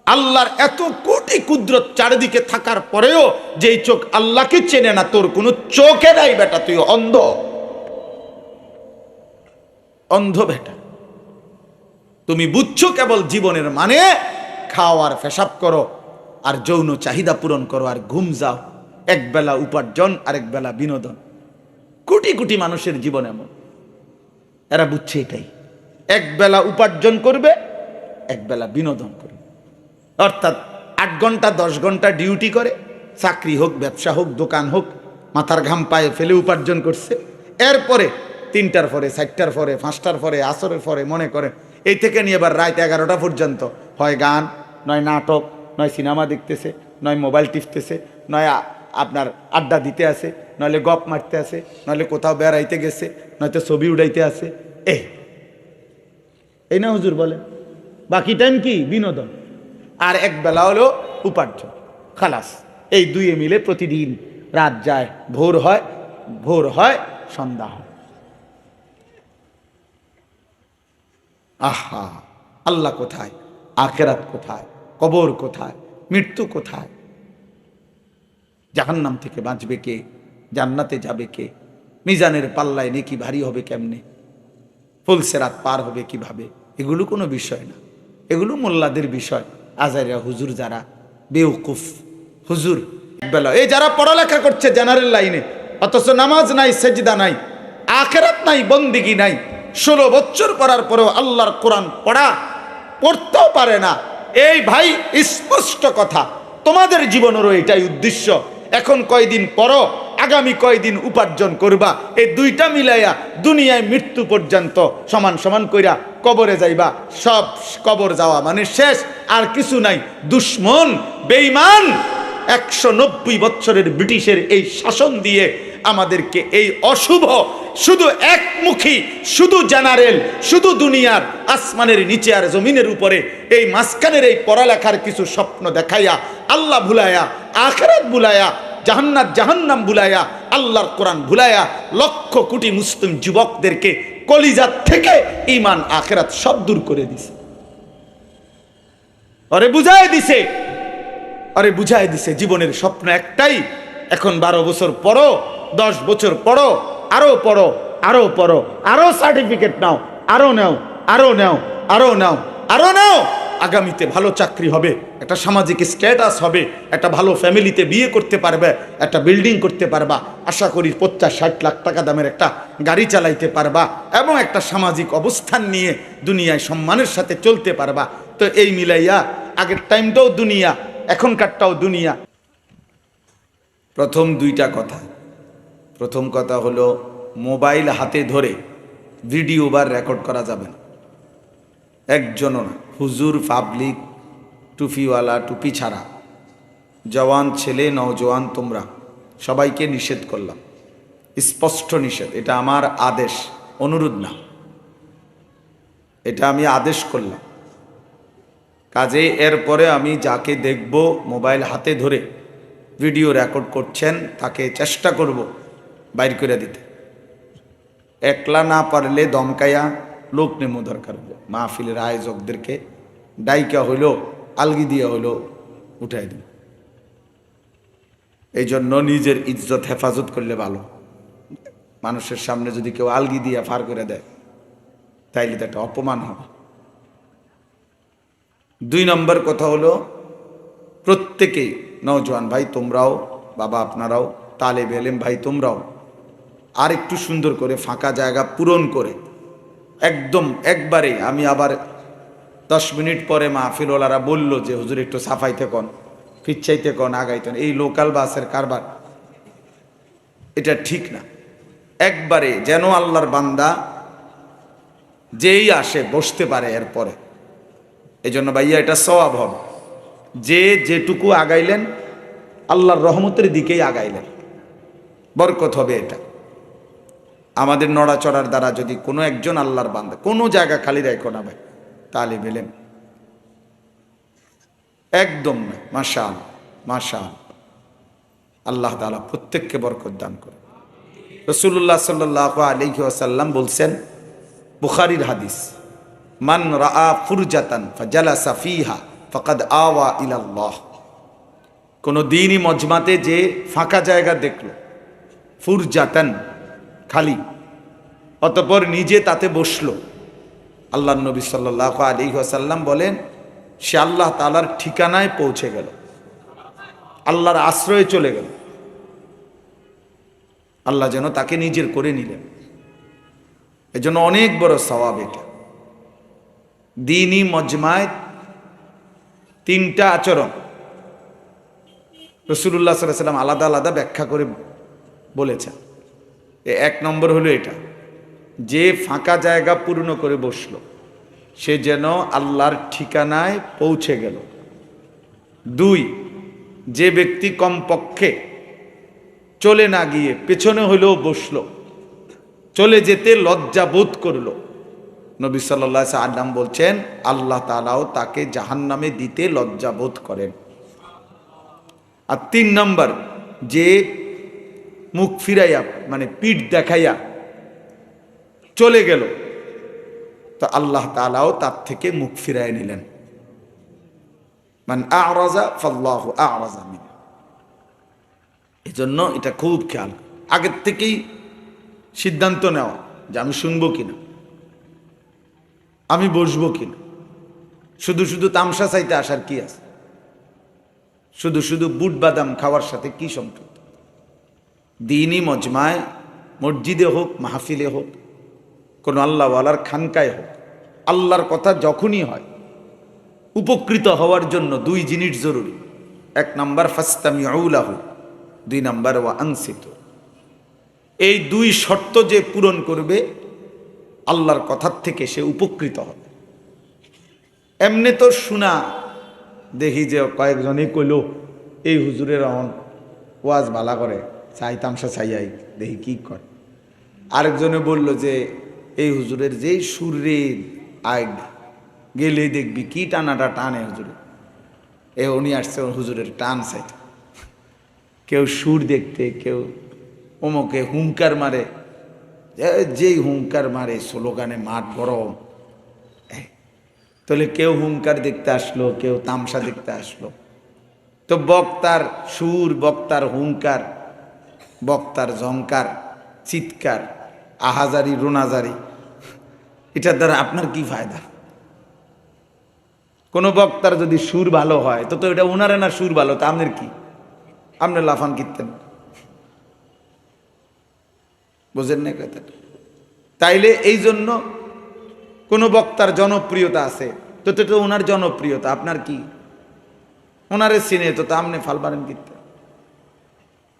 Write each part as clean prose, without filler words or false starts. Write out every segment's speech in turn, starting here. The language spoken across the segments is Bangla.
আল্লাহর এত কোটি কুদরত চারিদিকে থাকার পরেও যেই চোখ আল্লাহকে চেনে না, তোর কোনো চোখে নাই বেটা, তুই অন্ধ, অন্ধ বেটা। তুমি বুঝছো কেবল জীবনের মানে খাও আর পেশাব করো আর যৌন চাহিদা পূরণ করো আর ঘুম যাও, এক বেলা উপার্জন আরেক বেলা বিনোদন। কোটি কোটি মানুষের জীবন এমন, এরা বুঝছে এটাই, এক বেলা উপার্জন করবে, এক বেলা বিনোদন করবে। অর্থাৎ 8 ঘন্টা 10 ঘন্টা ডিউটি করে, চাকরি হোক ব্যবসা হোক দোকান হোক, মাথার ঘাম পায়ে ফেলে উপার্জন করছে। এরপরে 3টার পরে 4টার পরে 5টার পরে আসরের পরে মনে করে এই থেকে নিয়ে এবার রাত 11টা পর্যন্ত হয় গান, নয় নাটক, নয় সিনেমা দেখতেছে, নয় মোবাইল টিপতেছে, নয় আপনার আড্ডা দিতে আসে, নইলে গপ মারতে আসে, নইলে কোথাও বেড়াইতে গেছে, নয়তো ছবি উড়াইতে আসে। এই না হুজুর বলে, বাকি টাইম কি বিনোদন, আর এক বেলা হলো উপার্জন, খালাস। এই দুয়ে মিলে প্রতিদিন রাত যায়, ভোর হয়, ভোর হয় সন্ধ্যা হয়। আহা, আল্লাহ কোথায়, আখিরাত কোথায়, কবর কোথায়, মৃত্যু কোথায়, জাহান্নাম থেকে বাঁচবে কে, জান্নাতে যাবে কে, মিজানের পাল্লায় নেকি ভারী হবে কেমনে, ফুলসেরাত পার হবে কিভাবে, এগুলো কোনো বিষয় না, এগুলো মোল্লাদের বিষয়। আজারিয়া হুজুর যারা বেউকুফ হুজুর, একবেলা এই যারা পড়ালেখা করছে জেনারেল লাইনে, অথচ নামাজ নাই, সেজদা নাই, আখিরাত নাই, বন্দিগি নাই, 16 বছর পড়ার পরেও আল্লাহর কোরআন পড়তেও পারে না। এই ভাই স্পষ্ট কথা, তোমাদের জীবনেরও এটাই উদ্দেশ্য। এখন কয়দিন পড়ো, আগামী কয়দিন উপার্জন করবা, এই দুইটা মিলাইয়া দুনিয়ায় মৃত্যু পর্যন্ত সমান সমান কইরা কবরে যাইবা। সব কবর যাওয়া মানে শেষ, আর কিছু নাই। দুশ্মন বেঈমান 190 বছরের ব্রিটিশের এই শাসন দিয়ে আমাদেরকে এই অশুভ, শুধু একমুখী, শুধু জেনারেল, শুধু দুনিয়ার আসমানের নিচে আর জমিনের উপরে এই মাঝখানের এই পড়ালেখার কিছু স্বপ্ন দেখাইয়া, আল্লাহ ভুলাইয়া, আখিরাত ভুলাইয়া, জাহান্নাত জাহান্নাম ভুলাইয়া, আল্লাহর কোরআন ভুলাইয়া লক্ষ কোটি মুসলিম যুবকদেরকে কলিজাত থেকে ঈমান আখিরাত সব দূর করে দিছে। আরে বুঝাই দিছে, আরে বুঝাই দিছে জীবনের স্বপ্ন একটাই। এখন 12 বছর পড়ো, 10 বছর পড়ো, আরো পড়ো, আরো পড়ো, আরো সার্টিফিকেট নাও, আরো নাও, আরো নাও, আরো নাও, আরো নাও। আগামীতে ভালো চাকরি হবে, একটা সামাজিক স্ট্যাটাস হবে, একটা ভালো ফ্যামিলিতে বিয়ে করতে পারবে, একটা বিল্ডিং করতে পারবা, আশা করি 50-60 লাখ টাকা দামের একটা গাড়ি চালাইতে পারবা, এবং একটা সামাজিক অবস্থান নিয়ে দুনিয়ায় সম্মানের সাথে চলতে পারবা। তো এই মিলাইয়া আগের টাইমটাও দুনিয়া, এখনকারটাও দুনিয়া। প্রথম 2টা কথা, প্রথম কথা হলো মোবাইল হাতে ধরে ভিডিও বা রেকর্ড করা যাবে না, একজনও না, হুজুর, পাবলিক, টুপিওয়ালা, টুপি ছাড়া, জওয়ান ছেলে নওজওয়ান, তোমরা সবাইকে নিষেধ করলাম, স্পষ্ট নিষেধ। এটা আমার আদেশ, অনুরোধ না, এটা আমি আদেশ করলাম। কাজে এরপরে আমি যাকে দেখব মোবাইল হাতে ধরে ভিডিও রেকর্ড করছেন তাকে চেষ্টা করব বাইর করে দিতে। একলা না পারলে দমকাইয়া লোক নেমো দরকার হবে, মাহফিলের আয়োজকদেরকে ডাইকা হইল, আলগি দিয়া হইল উঠাই দিন। এই জন্য নিজের ইজ্জত হেফাজত করলে ভালো। মানুষের সামনে যদি কেউ আলগি দিয়া ফার করে দেয় তাইলে তো একটা অপমান হবে। 2 নম্বর কথা হলো প্রত্যেকেই, নওজোয়ান ভাই তোমরাও, বাবা আপনারাও, তালেব এলেম ভাই তোমরাও আর একটু সুন্দর করে ফাঁকা জায়গা পূরণ করে একদম একবারে। আমি আবার 10 মিনিট পরে মাহফিলওয়ালারা বলল যে হুজুর একটু সাফাইতে কন, ফিচ্ছাইতে কন, আগাইতে কন, এই লোকাল বাসের কারবার এটা ঠিক না। একবারে যেন আল্লাহর বান্দা যেই আসে বসতে পারে এরপরে। এই জন্য ভাইয়া এটা সওয়াব হবে, যে যেটুকু আগাইলেন আল্লাহর রহমতের দিকেই আগাইলেন, বরকত হবে। এটা আমাদের নড়াচড়ার দ্বারা যদি কোনো একজন আল্লাহর বান্দা কোনো জায়গা খালি রাখো না ভাই, তাহলে বেলেন একদম না। মাশাআল্লাহ, মাশাআল্লাহ, আল্লাহ তাআলা প্রত্যেককে বরকত দান করে। রাসূলুল্লাহ সাল্লাল্লাহু আলাইহি ওয়াসাল্লাম বলছেন, বুখারীর হাদিস, মান রাআ ফুরজাতান ফাজালাসা ফিহা ফাকাদ আওয়া ইলাল্লাহ। কোনো দিনই মজমাতে যে ফাঁকা জায়গা দেখল, ফুরজাতান, খালি, অতঃপর নিজে তাতে বসলো, আল্লাহ নবী সাল্লাল্লাহু আলাইহি ওয়াসাল্লাম বলেন সে আল্লাহ তাআলার ঠিকানায় পৌঁছে গেল, আল্লাহর আশ্রয়ে চলে গেল। আল্লাহ যেন তাকে নিজের করে নিলেন। এজন্য অনেক বড় সওয়াব এটা। দ্বীনি মজমায় তিনটা আচরণ রাসূলুল্লাহ সাল্লাল্লাহু আলাইহি ওয়াসাল্লাম আলাদা আলাদা ব্যাখ্যা করে বলেছেন। এক নম্বর হলো এটা, যে ফাঁকা জায়গা পূর্ণ করে বসলো সে যেন আল্লাহর ঠিকানায় পৌঁছে গেল। দুই, যে ব্যক্তি কমপক্ষে চলে না গিয়ে পেছনে হলেও বসলো, চলে যেতে লজ্জা বোধ করলো, নবী সাল্লাল্লাহু আলাইহি ওয়াসাল্লাম বলছেন আল্লাহ তাআলাও তাকে জাহান্নামে দিতে লজ্জা বোধ করেন। আর তিন নম্বর, যে মুখ ফিরাইয়া মানে পিঠ দেখাইয়া চলে গেল, তো আল্লাহ তাআলাও তার থেকে মুখ ফিরাই নিলেন। মান আ'রাযা ফাল্লাহু আ'রাযা মিন। এজন্য এটা খুব খেয়াল, আগের থেকেই সিদ্ধান্ত নেওয়া যে আমি শুনবো কিনা, আমি বসবো কিনা। শুধু শুধু তামসা চাইতে আসার কি আছে? শুধু শুধু বুট বাদাম খাওয়ার সাথে কি সম্পর্ক? দ্বীনি মজমায়, মসজিদে হোক, মাহফিলে হোক, কোন আল্লাহওয়ালার খানকায় হোক, আল্লাহর কথা যখনই হয় উপকৃত হওয়ার জন্য দুই জিনিস জরুরি। এক নাম্বার ফাস্তামিউ লাহু, দুই নাম্বার ওয়া আনসিতু। এই দুই শর্ত যে পূরণ করবে আল্লাহর কথার থেকে সে উপকৃত হবে। এমনি তো শোনা, দেখি যে কয়েকজনই কইল এই হুজুরের ওয়াজ ভালা করে, চাই তামসা চাইয়াই দেখি কি করে। আরেকজনে বলল যে এই হুজুরের যেই সুরে আগ গেলেই দেখবি কি টানাটা টানে হুজুরে, এ উনি আসছে হুজুরের টান চাইতে। কেউ সুর দেখতে, কেউ অমুকে হুঙ্কার মারে, যেই হুঙ্কার মারে স্লোগানে মাঠ গরম। তাহলে কেউ হুঙ্কার দেখতে আসলো, কেউ তামসা দেখতে আসলো, তো বক্তার সুর, বক্তার হুঙ্কার, বক্তার ঝংকার, চিৎকার, আহাজারি, রোনাজারি, এটার দ্বারা আপনার কি ফায়দা? কোনো বক্তার যদি সুর ভালো হয় তো এটা উনারে না সুর ভালো, তা আপনার কি? আপনি লাফান কীর্তেন, বোঝেন না কথাটা? তাইলে এই জন্য কোনো বক্তার জনপ্রিয়তা আছে তো তো ওনার জনপ্রিয়তা, আপনার কি? ওনারে চিনে তো আপনি ফালবারেন কীর্তেন।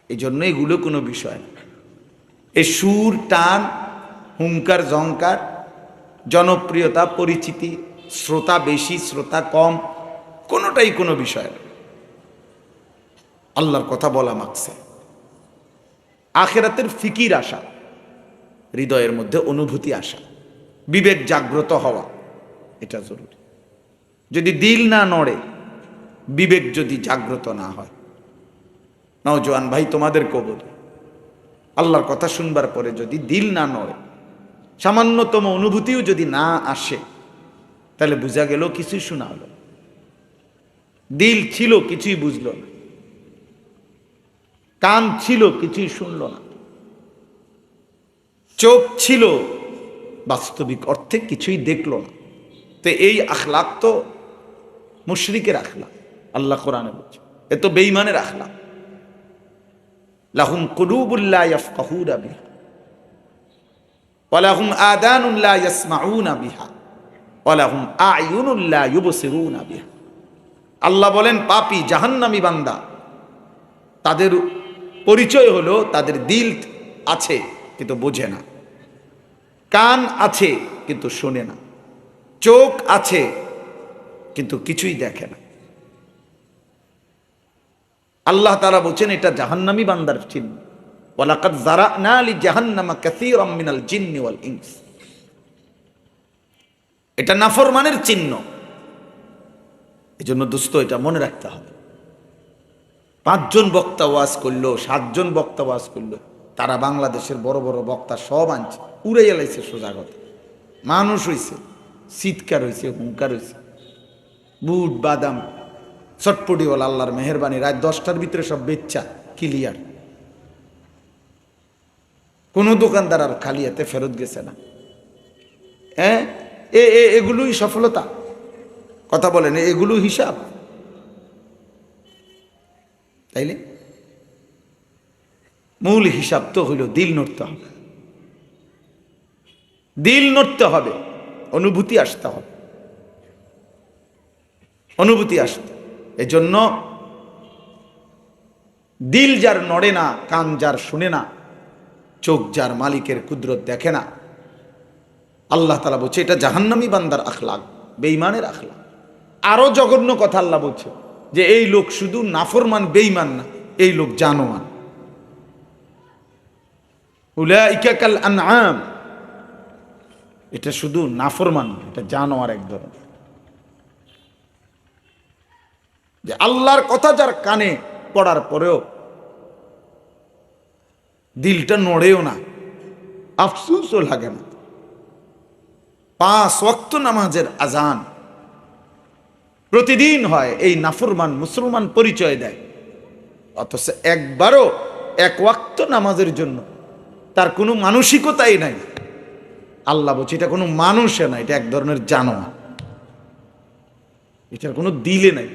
এই জন্য এগুলো কোনো বিষয় না। এই সুর, টান, হুঙ্কার, ঝংকার, জনপ্রিয়তা, পরিচিতি, শ্রোতা বেশি, শ্রোতা কম, কোনোটাই কোনো বিষয় না। আল্লাহর কথা বলা মাকছে, আখিরাতের ফিকির আসা, হৃদয়ের মধ্যে অনুভূতি আসা, বিবেক জাগ্রত হওয়া, এটা জরুরি। যদি দিল না নড়ে, বিবেক যদি জাগ্রত না হয়, নওজোয়ান ভাই তোমাদের কবর, আল্লাহর কথা শুনবার পরে যদি দিল না নড়ে, সামান্যতম অনুভূতিও যদি না আসে, তাহলে বোঝা গেল কিছুই শোনা হলো। দিল ছিল, কিছুই বুঝলো না, কান ছিল, কিছুই শুনলো না, চোখ ছিল, বাস্তবিক অর্থে কিছুই দেখলো না। তো এই আখলাক তো মুশরিকের আখলাক, আল্লাহ কোরআনে বলছে এ তো বেঈমানের আখলাক। লাহুম কুলুবুন লা ইয়াফকাহুনা বিহা ওয়া লাহুম আযানুন লা ইয়াসমাউনা বিহা ওয়া লাহুম আ'য়ুনুন লা ইউবসিরুনা বিহা। আল্লাহ বলেন পাপী জাহান্নামী বান্দা, তাদের পরিচয় হলো তাদের দিল আছে কিন্তু বোঝে না, কান আছে কিন্তু শোনে না, চোখ আছে কিন্তু কিছুই দেখে না। আল্লাহ তাআলা বলেন এটা জাহান্নামী বান্দার চিহ্ন। ওয়ালাকাদ যারানা লি জাহান্নামা কাসীরাম মিনাল জিন্নি ওয়াল ইনস। এটা নাফরমানের চিহ্ন। এজন্য দোস্ত এটা মনে রাখতে হবে। 5 জন বক্তা ওয়াজ করলো, 7 জন বক্তা ওয়াজ করলো, তারা বাংলাদেশের বড় বড় বক্তা সব আনছে, উড়ে এলাইছে সোজা কথা। মানুষ হইছে, চিৎকার হইছে, হুঙ্কার হইছে, বুট বাদাম চটপটিওয়ালা আল্লাহর মেহেরবানি রাত 10টার ভিতরে সব বেচ্চা ক্লিয়ার, কোনো দোকানদার আর খালি হাতে ফেরত গেছে না। হ্যাঁ, এগুলোই সফলতা? কথা বলেন, এগুলো হিসাব? তাইলে মূল হিসাব তো হইল দিল নড়তে হবে, দিল নড়তে হবে, অনুভূতি আসতে হবে, অনুভূতি আসতে। এজন্য দিল যার নড়ে না, কান যার শুনে না, চোখ যার মালিকের কুদরত দেখে না, আল্লাহ তাআলা বলছে এটা জাহান্নামী বান্দার আখলাক, বেঈমানের আখলাক। আরো জঘন্য কথা আল্লাহ বলছে যে এই লোক শুধু নাফরমান বেঈমান না, এই লোক জানোয়ার। উলাইকা কাল আনআম, এটা শুধু নাফরমান, এটা জানোয়ার এক ধরনের। যে আল্লাহর কথা যার কানে পড়ার পরেও দিলটা নড়েও না, আফসোসও লাগে না। 5 ওয়াক্ত নামাজের আজান প্রতিদিন হয়, এই নাফরমান মুসলমান পরিচয় দেয়, অথচ একবারও 1 ওয়াক্ত নামাজের জন্য তার কোনো মানসিকতাই নাই। আল্লাহ বলছে এটা কোনো মানুষে না, এটা এক ধরনের জানোয়ার, এটার কোনো দিলে নাই,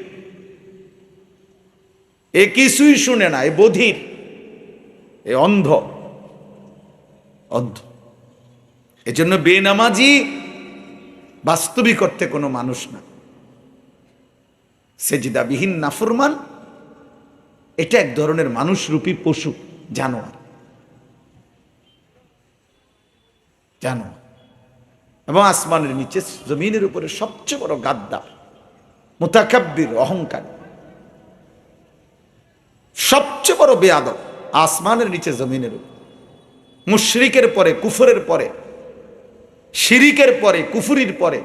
এ কিছুই শুনে না, এ বধির, এ অন্ধ অন্ধ। এজন্য বেনামাজি বাস্তবিক অর্থে কোনো মানুষ না, সেজদাবিহীন নাফরমান এটা এক ধরনের মানুষরূপী পশু, জানোয়ার, জানোয়ার। এবং আসমানের নিচে জমিনের উপরে সবচেয়ে বড় গাদ্দার, মুতাকাব্বির, অহংকার, সবচেয়ে বড় বেয়াদব আসমানের নিচে জমিনের উপর। মুশরিকের পরে, কুফরের পরে, শিরিকের পরে, কুফরির পরে,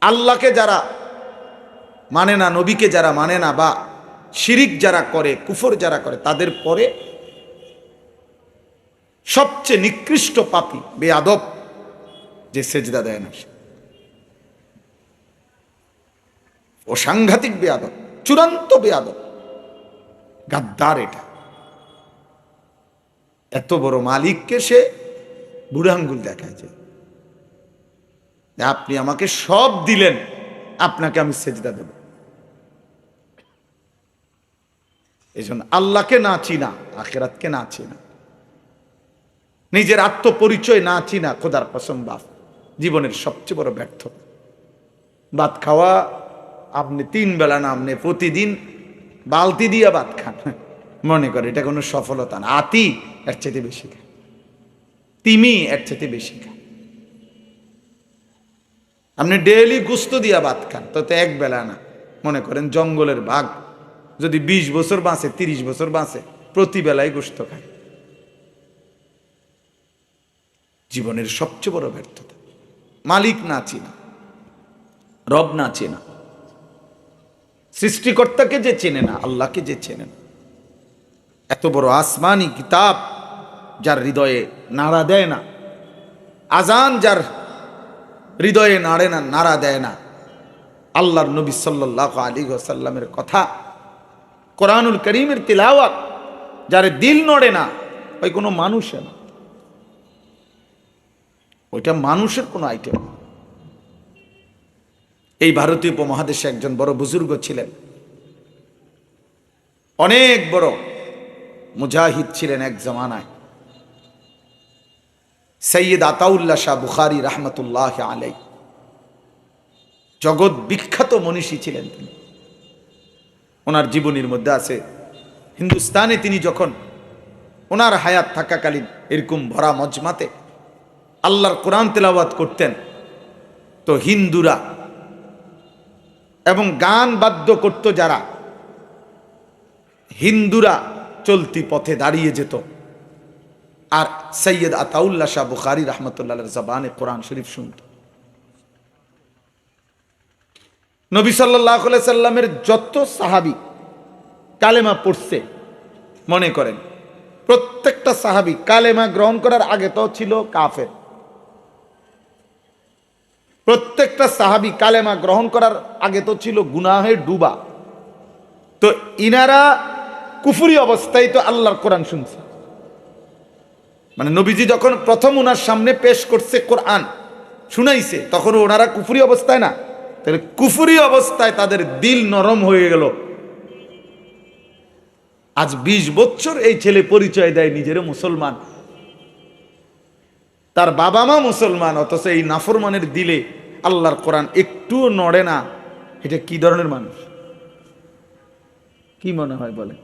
আল্লাহকে যারা মানে না, নবীকে যারা মানে না, বা শিরিক যারা করে, কুফর যারা করে, তাদের পরে সবচেয়ে নিকৃষ্ট পাপী বেয়াদব যে সেজদা দেয় না, ও সাংঘাতিক বেয়াদব, চূড়ান্ত বেয়াদব, গাদ্দার। এটা এত বড় মালিককে সে বুড়ো আঙ্গুল দেখায় যে আপনি আমাকে সব দিলেন, আপনাকে আমি সেজদা দেব। এই জন্য আল্লাহকে না চিনা, আখিরাতকে না চিনা, নিজের আত্মপরিচয় না চিনা, খোদার কসম বাপ জীবনের সবচেয়ে বড় ব্যর্থতা। ভাত খাওয়া আপনি 3 বেলা না, আপনি প্রতিদিন বালতি দিয়ে ভাত খান, মনে করে এটা কোনো সফলতা না। আতি এর চাইতে বেশি খায়, তিমি এর চাইতে বেশি খায়। আপনি ডেইলি গুস্ত দিয়া ভাত খান, তো 1 বেলা না, মনে করেন জঙ্গলের বাঘ যদি 20 বছর বাঁচে, 30 বছর বাঁচে, প্রতি বেলায় গোস্ত খায়। জীবনের সবচেয়ে বড় ব্যর্থতা, মালিক না চিনা, রব না চেনা, সৃষ্টিকর্তাকে যে চেনে না, আল্লাহকে যে চেনে না। এত বড় আসমানি কিতাব যার হৃদয়ে নাড়া দেয় না, আজান যার হৃদয়ে নাড়ে না, নাড়া দেয় না, আল্লাহর নবী সাল্লাল্লাহু আলাইহি ওয়াসাল্লামের কথা, কোরআনুল কারীমের তিলাওয়াত যার দিল নড়ে না, ওই কোনো মানুষে না, ওইটা মানুষের কোনো আইটেম। এই ভারতীয় উপমহাদেশে একজন বড় বুজুর্গ ছিলেন, অনেক বড় মুজাহিদ ছিলেন এক জামানায়, সৈয়দ আতাউল্লাহ শাহ বুখারী রহমতুল্লাহ আলাই, জগৎ বিখ্যাত মনীষী ছিলেন তিনি। ওনার জীবনীর মধ্যে আছে, হিন্দুস্তানে তিনি যখন ওনার হায়াত থাকাকালীন এরকম ভরা মজমাতে আল্লাহর কোরআন তেলাওয়াত করতেন, তো হিন্দুরা এবং গান বাদ্য করত যারা, হিন্দুরা চলতি পথে দাঁড়িয়ে যেত, আর সৈয়দ আতাউল্লাহ শাহ বুখারী রহমতুল্লাহর জবানে কোরআন শরীফ শুনত। নবী সাল্লাল্লাহু আলাইহি সাল্লামের যত সাহাবী কালেমা পড়ছে, মনে করেন প্রত্যেকটা সাহাবী কালেমা গ্রহণ করার আগে তো ছিল কাফের, প্রত্যেকটা সাহাবী কালেমা গ্রহণ করার আগে তো ছিল গুনাহে ডুবা। তো ইনারা কুফরি অবস্থায় তো আল্লাহর কোরআন শুনছে। মানে নবীজি যখন প্রথম ওনার সামনে পেশ করছে কোরআন শুনাইছে, তখন ওনারা কুফরি অবস্থায় না। তাহলে কুফরি অবস্থায় তাদের দিল নরম হয়ে গেল। আজ 20 বছর এই ছেলে পরিচয় দেয় নিজের মুসলমান, তার বাবা মা মুসলমান, অথচ এই নাফরমানের দিলে আল্লাহর কোরআন একটুও নড়ে না। এটা কি ধরনের মানুষ? কি মনে হয় বলে?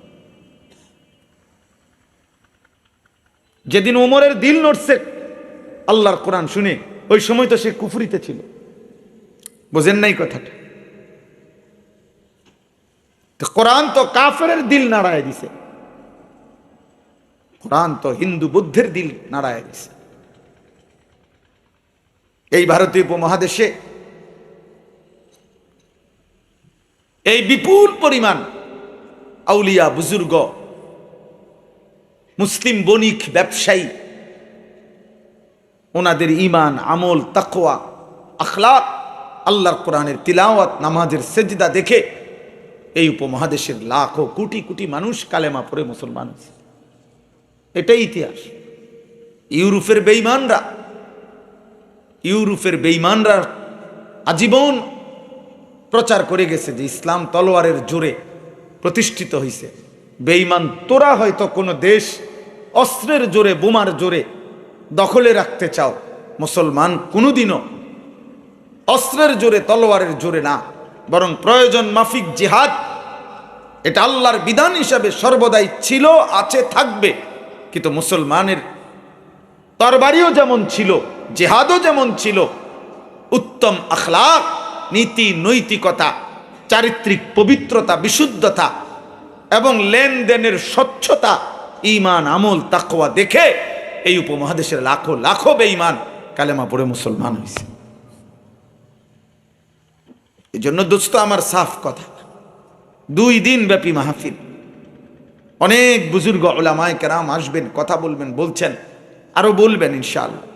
যেদিন ওমরের দিল নড়ছে আল্লাহর কোরআন শুনে, ওই সময় তো সে কুফরিতে ছিল। বোঝেন নাই কথাটা? তো কোরআন তো কাফেরের দিল নাড়ায় দিছে, কোরআন তো হিন্দু বুদ্ধের দিল নাড়ায় দিছে। এই ভারতীয় উপমহাদেশে এই বিপুল পরিমাণ আউলিয়া বুজুর্গ, মুসলিম বণিক, ব্যবসায়ী, ওনাদের ঈমান, আমল, তাকওয়া, আখলাক, আল্লাহর কোরআনের তিলাওয়াত, নামাজের সেজদা দেখে এই উপমহাদেশের লাখো কোটি কোটি মানুষ কালেমা পড়ে মুসলমান হয়েছে। এটাই ইতিহাস। ইউরোপের বেঈমানরা আজীবন প্রচার করে গেছে যে ইসলাম তলোয়ারের জোরে প্রতিষ্ঠিত হয়েছে। বেঈমান তোরা হয়তো কোনো দেশ অস্ত্রের জোরে, বোমার জোরে দখলে রাখতে চাও, মুসলমান কোনোদিনও অস্ত্রের জোরে, তলোয়ারের জোরে না, বরং প্রয়োজন মাফিক জিহাদ, এটা আল্লাহর বিধান হিসাবে সর্বদাই ছিল, আছে, থাকবে। কিন্তু মুসলমানের তরবারিও যেমন ছিল, জিহাদও যেমন ছিল, উত্তম আখলাক, নীতি নৈতিকতা, চারিত্রিক পবিত্রতা, বিশুদ্ধতা এবং লেনদেনের স্বচ্ছতা, ঈমান, আমল, তাকওয়া দেখে এই উপমহাদেশের লাখো লাখো বেঈমান কালেমা পড়ে মুসলমান হয়েছে। এই জন্য দোস্ত আমার, সাফ কথা, 2 দিন ব্যাপী মাহফিল, অনেক বুজুর্গ উলামায়ে কেরাম আসবেন, কথা বলবেন, বলছেন, আরো বলবেন ইনশাআল্লাহ।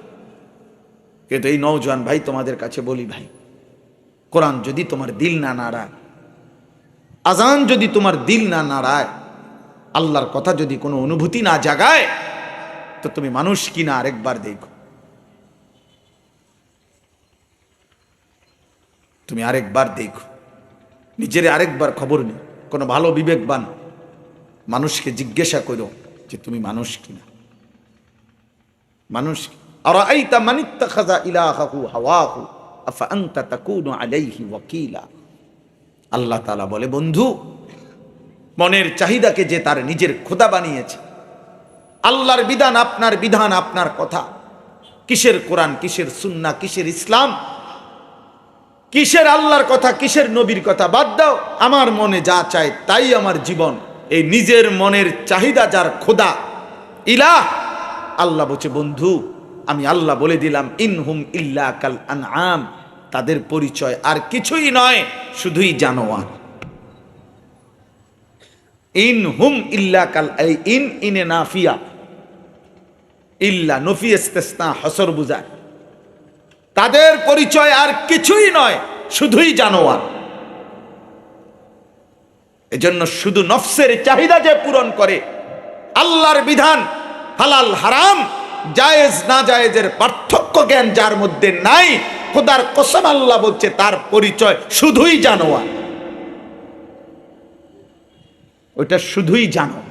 কিন্তু এই নওজোয়ান ভাই, তোমাদের কাছে বলি ভাই, কোরআন যদি তোমার দিল না নাড়ায়, আজান যদি তোমার দিল না নাড়ায়, আল্লাহর কথা যদি কোনো অনুভূতি না জাগায়, তো তুমি মানুষ কিনা আরেকবার দেখো। তুমি আরেকবার দেখো, নিজের আরেকবার খবর নিও। কোনো ভালো বিবেকবান মানুষকে জিজ্ঞাসা করো যে তুমি মানুষ কিনা। মানুষ আরাআইতা মান ইত্তাখাযা ইলাহাহু হাওয়াহু আফা আনতা তাকুনু আলাইহি ওয়াকিলা। আল্লাহ তাআলা বলে, বন্ধু, মনের চাহিদাকে যে তার নিজের খোদা বানিয়েছে, আল্লাহর বিধান, আপনার বিধান, আপনার কথা, কিসের কোরআন, কিসের সুন্নাহ, কিসের ইসলাম, কিসের আল্লাহর কথা, কিসের নবীর কথা বাদ দাও, আমার মনে যা চায় তাই আমার জীবন। এই নিজের মনের চাহিদা যার খোদা, ইলাহ, আল্লাহ বলছে, বন্ধু, আমি আল্লাহ বলে দিলাম, ইনহুম ইল্লা কাল আনআম, তাদের পরিচয় আর কিছুই নয়, শুধুই জানোয়ার। ইনহুম ইল্লা কাল, এই ইনে নাফিয়া, ইল্লা নফি ইস্তিসনা, হসর বুঝায়, তাদের পরিচয় আর কিছুই নয়, শুধুই জানোয়ার। এজন্য শুধু নফসের চাহিদা যে পূরণ করে, আল্লাহর বিধান, হালাল হারাম, জায়েজ না জায়েজের পার্থক্য জ্ঞান যার মধ্যে নাই, খোদার কসম আল্লাহ বলছে তার পরিচয় শুধুই জানোয়ার। ওইটা শুধুই জানোয়ার।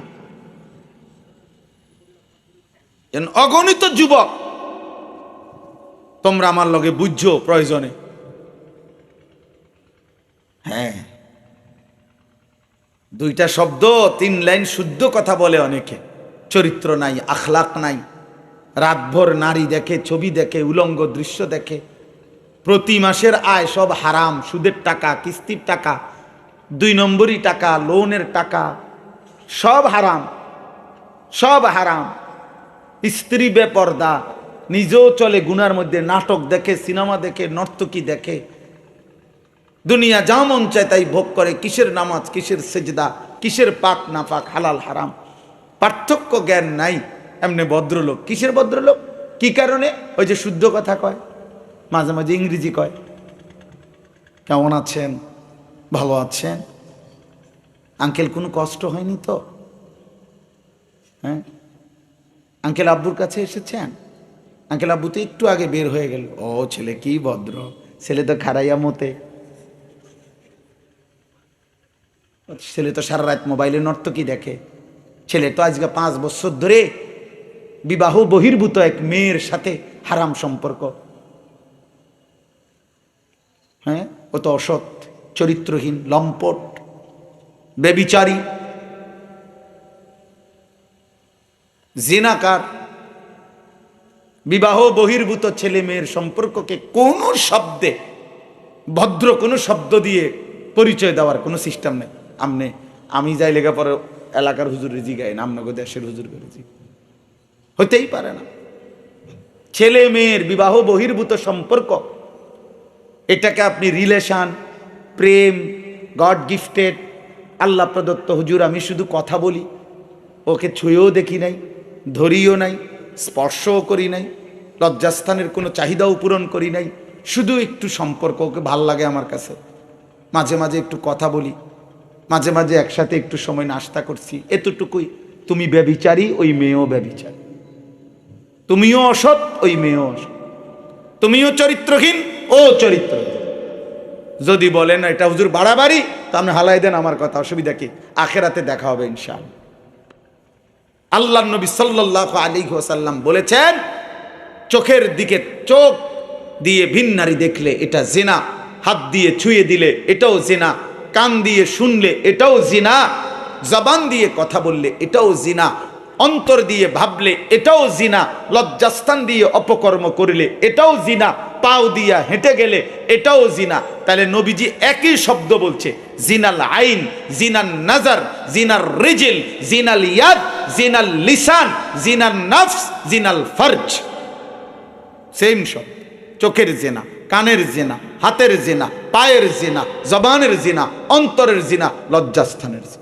অগণিত যুবক, তোমরা আমার লগে বুঝছো প্রয়োজনে, হ্যাঁ, 2টা শব্দ 3 লাইন শুদ্ধ কথা বলে অনেকে, চরিত্র নাই, আখলাক নাই, রাতভর নারী দেখে, ছবি দেখে, উলঙ্গ দৃশ্য দেখে, প্রতি মাসের আয় সব হারাম, সুদের টাকা, কিস্তির টাকা, 2 নম্বরই টাকা, লোনের টাকা, সব হারাম, সব হারাম। স্ত্রী বেপর্দা, নিজেও চলে গুনার মধ্যে, নাটক দেখে, সিনেমা দেখে, নর্তকী দেখে, দুনিয়া যা মন চায় তাই ভোগ করে। কিসের নামাজ, কিসের সেজদা, কিসের পাক না পাক, হালাল হারাম, পার্থক্য জ্ঞান নাই। এমনি ভদ্রলোক, কিসের ভদ্রলোক, কি কারণে? ওই যে শুদ্ধ কথা কয়, মাঝে মাঝে ইংরেজি কয়, কেমন আছেন, ভালো আছেন আঙ্কেল, কোনো কষ্ট হয়নি তো? হ্যাঁ, আঙ্কেল আব্বুর কাছে এসেছেন? আঙ্কেল আব্বু তো একটু আগে বের হয়ে গেল। ও ছেলে কি ভদ্র, ছেলে তো খারাইয়া মতে, ছেলে তো সারা রাত মোবাইলে নর্তকী দেখে, ছেলে তো আজকে 5 বছর ধরে বিবাহ বহির্ভূত এক মেয়ের সাথে হারাম সম্পর্ক। হ্যাঁ, ও তো অসৎ, চরিত্রহীন, লম্পট, বেবিচারী, জিনাকার। বিবাহ বহির্ভূত ছেলে মেয়ের সম্পর্ককে কোনো শব্দে, ভদ্র কোনো শব্দ দিয়ে পরিচয় দেওয়ার কোনো সিস্টেম নেই। আমি যাই লেখাপড়া এলাকার হুজুরে জিগাই না, আপনাকে দেশের হুজুর করে জি, হতেই পারে না। ছেলে মেয়ের বিবাহ বহির্ভূত সম্পর্ক, এটাকে আপনি রিলেশন, প্রেম, গড গিফটেড, আল্লাহ প্রদত্ত, হুজুর আমি শুধু কথা বলি, ওকে ছুঁয়েও দেখি নাই, ধরিও নাই, স্পর্শও করি নাই, লজ্জাস্থানের কোনো চাহিদাও পূরণ করি নাই, শুধু একটু সম্পর্ক, ওকে ভাল লাগে আমার কাছে, মাঝে মাঝে একটু কথা বলি, মাঝে মাঝে একসাথে একটু সময় নাস্তা করছি, এতটুকুই। তুমি ব্যভিচারী, ওই মেয়েও ব্যভিচারী। তুমিও অসৎ, ওই মেয়েও অসৎ। তুমিও চরিত্রহীন, ও চরিত্রহীন। যদি বলেন এটা হুজুর বাড়াবাড়ি, তা আপনি হালাই দেন, আমার কথা, অসুবিধা কি? আখেরাতে দেখা হবে ইনশাআল্লাহ। আল্লাহর নবী সাল্লাল্লাহু আলাইহি ওয়াসাল্লাম বলেছেন, চোখের দিকে চোখ দিয়ে ভিন নারী দেখলে এটা জিনা, হাত দিয়ে ছুঁয়ে দিলে এটাও জিনা, কান দিয়ে শুনলে এটাও জিনা, জবান দিয়ে কথা বললে এটাও জিনা, অন্তর দিয়ে ভাবলে এটাও জিনা, লজ্জাস্থান দিয়ে অপকর্ম করলে এটাও জিনা, পাও দিয়া হেঁটে গেলে এটাও জিনা। তাহলে নবীজি একই শব্দ বলছে, জিনাল আইন, জিনাল নাজার, জিনাল রিজিল, জিনাল ইয়াদ, জিনাল লিসান, জিনাল নফস, জিনাল ফরজ। সেম শব্দ। চোখের জিনা, কানের জিনা, হাতের জিনা, পায়ের জিনা, জবানের জিনা, অন্তরের জিনা, লজ্জাস্থানের জিনা।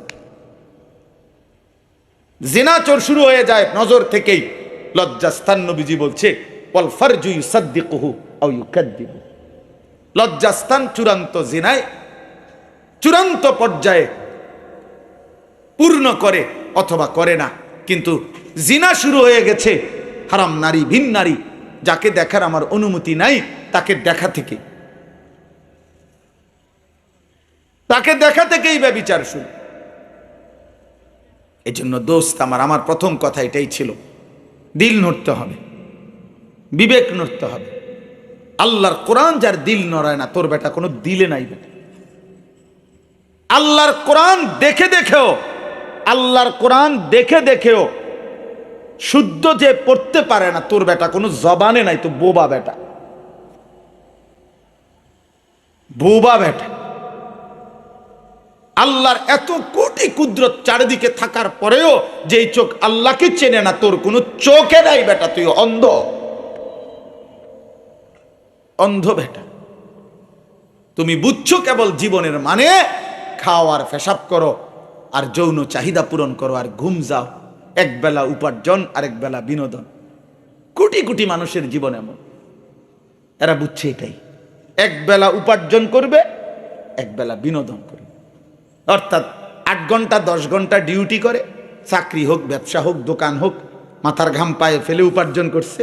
জিনা চোর শুরু হয়ে যায় নজর থেকেই। লজ্জাস্থান নবীজি বলছে, ওয়াল ফারজু ইউসাদ্দিকুহু আও ইউকাদ্দিবু। লজ্জাস্থান চূড়ান্ত জিনায়, চূড়ান্ত পর্যায়ে পূর্ণ করে অথবা করে না। কিন্তু জিনা শুরু হয়ে গেছে হারাম নারী, ভিন নারী, যাকে দেখার আমার অনুমতি নাই, তাকে দেখা থেকে, তাকে দেখা থেকেই ব্যভিচার শুরু। এই জন্য দোস্ত আমার প্রথম কথা এটাই ছিল, দিল নড়তে হবে, বিবেক নড়তে হবে। আল্লাহর কোরআন যার দিল নড়ায় না, তোর বেটা কোনো দিলে নাই বেটা। আল্লাহর কোরআন দেখে দেখেও, আল্লাহর কোরআন দেখে দেখেও শুদ্ধ যে পড়তে পারে না, তোর বেটা কোনো জবানে নাই, তো বোবা বেটা, বোবা বেটা। আল্লাহর এত কোটি কুদরত চারিদিকে থাকার পরেও যেই চোখ আল্লাহকে চেনে না, তোর কোনো চোখে নাই বেটা, তুই অন্ধ, অন্ধ বেটা। তুমি বুঝছো কেবল জীবনের মানে খাওয়ার, পেশাব করো, আর যৌন চাহিদা পূরণ করো, আর ঘুম যাও। এক বেলা উপার্জন, আরেক বেলা বিনোদন। কোটি কোটি মানুষের জীবন এমন, এরা বুঝছে এটাই। এক বেলা উপার্জন করবে, এক বেলা বিনোদন করবে। অর্থাৎ 8 ঘন্টা 10 ঘন্টা ডিউটি করে, চাকরি হোক, ব্যবসা হোক, দোকান হোক, মাথার ঘাম পায়ে ফেলে উপার্জন করছে।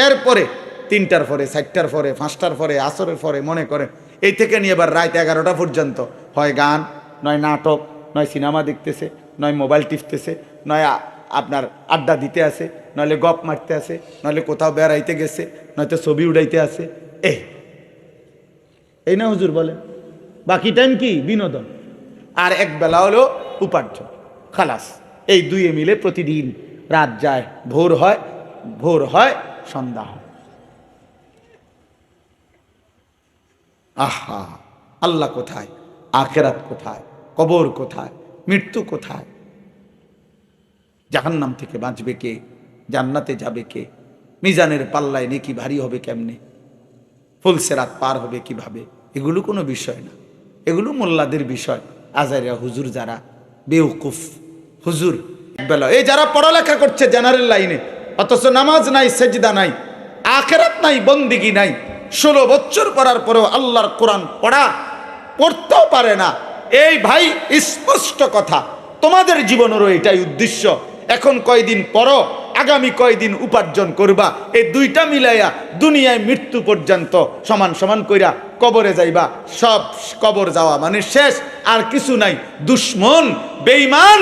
এরপরে 3টার পরে, 4টার পরে, 5টার পরে, আসরের পরে মনে করে এই থেকে নিয়ে এবার রাত 11টা পর্যন্ত হয় গান, নয় নাটক, নয় সিনেমা দেখতেছে, নয় মোবাইল টিপতেছে, নয় আপনার আড্ডা দিতে আসে, নইলে গপ মারতে আসে, নইলে কোথাও বেড়াইতে গেছে, নয়তো ছবি উড়াইতে আসে। এই না হুজুর বলে, বাকি টাইম কি বিনোদন, আর এক বেলা হলো উপার্জন। খালাস, এই দুয়ে মিলে প্রতিদিন রাত যায়, ভোর হয়, ভোর হয়, সন্ধ্যা হয়। আহা, আল্লাহ কোথায়, আখেরাত কোথায়, কবর কোথায়, মৃত্যু কোথায়, জাহান্নাম থেকে বাঁচবে কে, জান্নাতে যাবে কে, মিজানের পাল্লায় নেকি ভারী হবে কেমনে, ফুলসেরাত পার হবে কিভাবে, এগুলো কোনো বিষয় না, এগুলো মোল্লাদের বিষয়। আজারিয়া হুজুর যারা বেউকুফ হুজুর, বেলা এই যারা পড়ালেখা করছে জেনারেল লাইনে, অথচ নামাজ নাই, সেজদা নাই, আখেরাত নাই, বন্দিগি নাই, 16 বছর পড়ার পরেও আল্লাহর কোরআন পড়তেও পারে না। এই ভাই স্পষ্ট কথা, তোমাদের জীবনেরও এটাই উদ্দেশ্য। এখন কয়দিন পরও আগামী কয়দিন উপার্জন করবা, এই দুইটা মিলাইয়া দুনিয়ায় মৃত্যু পর্যন্ত সমান সমান কইরা কবরে যাইবা। সব কবর যাওয়া মানে শেষ, আর কিছু নাই। দুশ্মন বেঈমান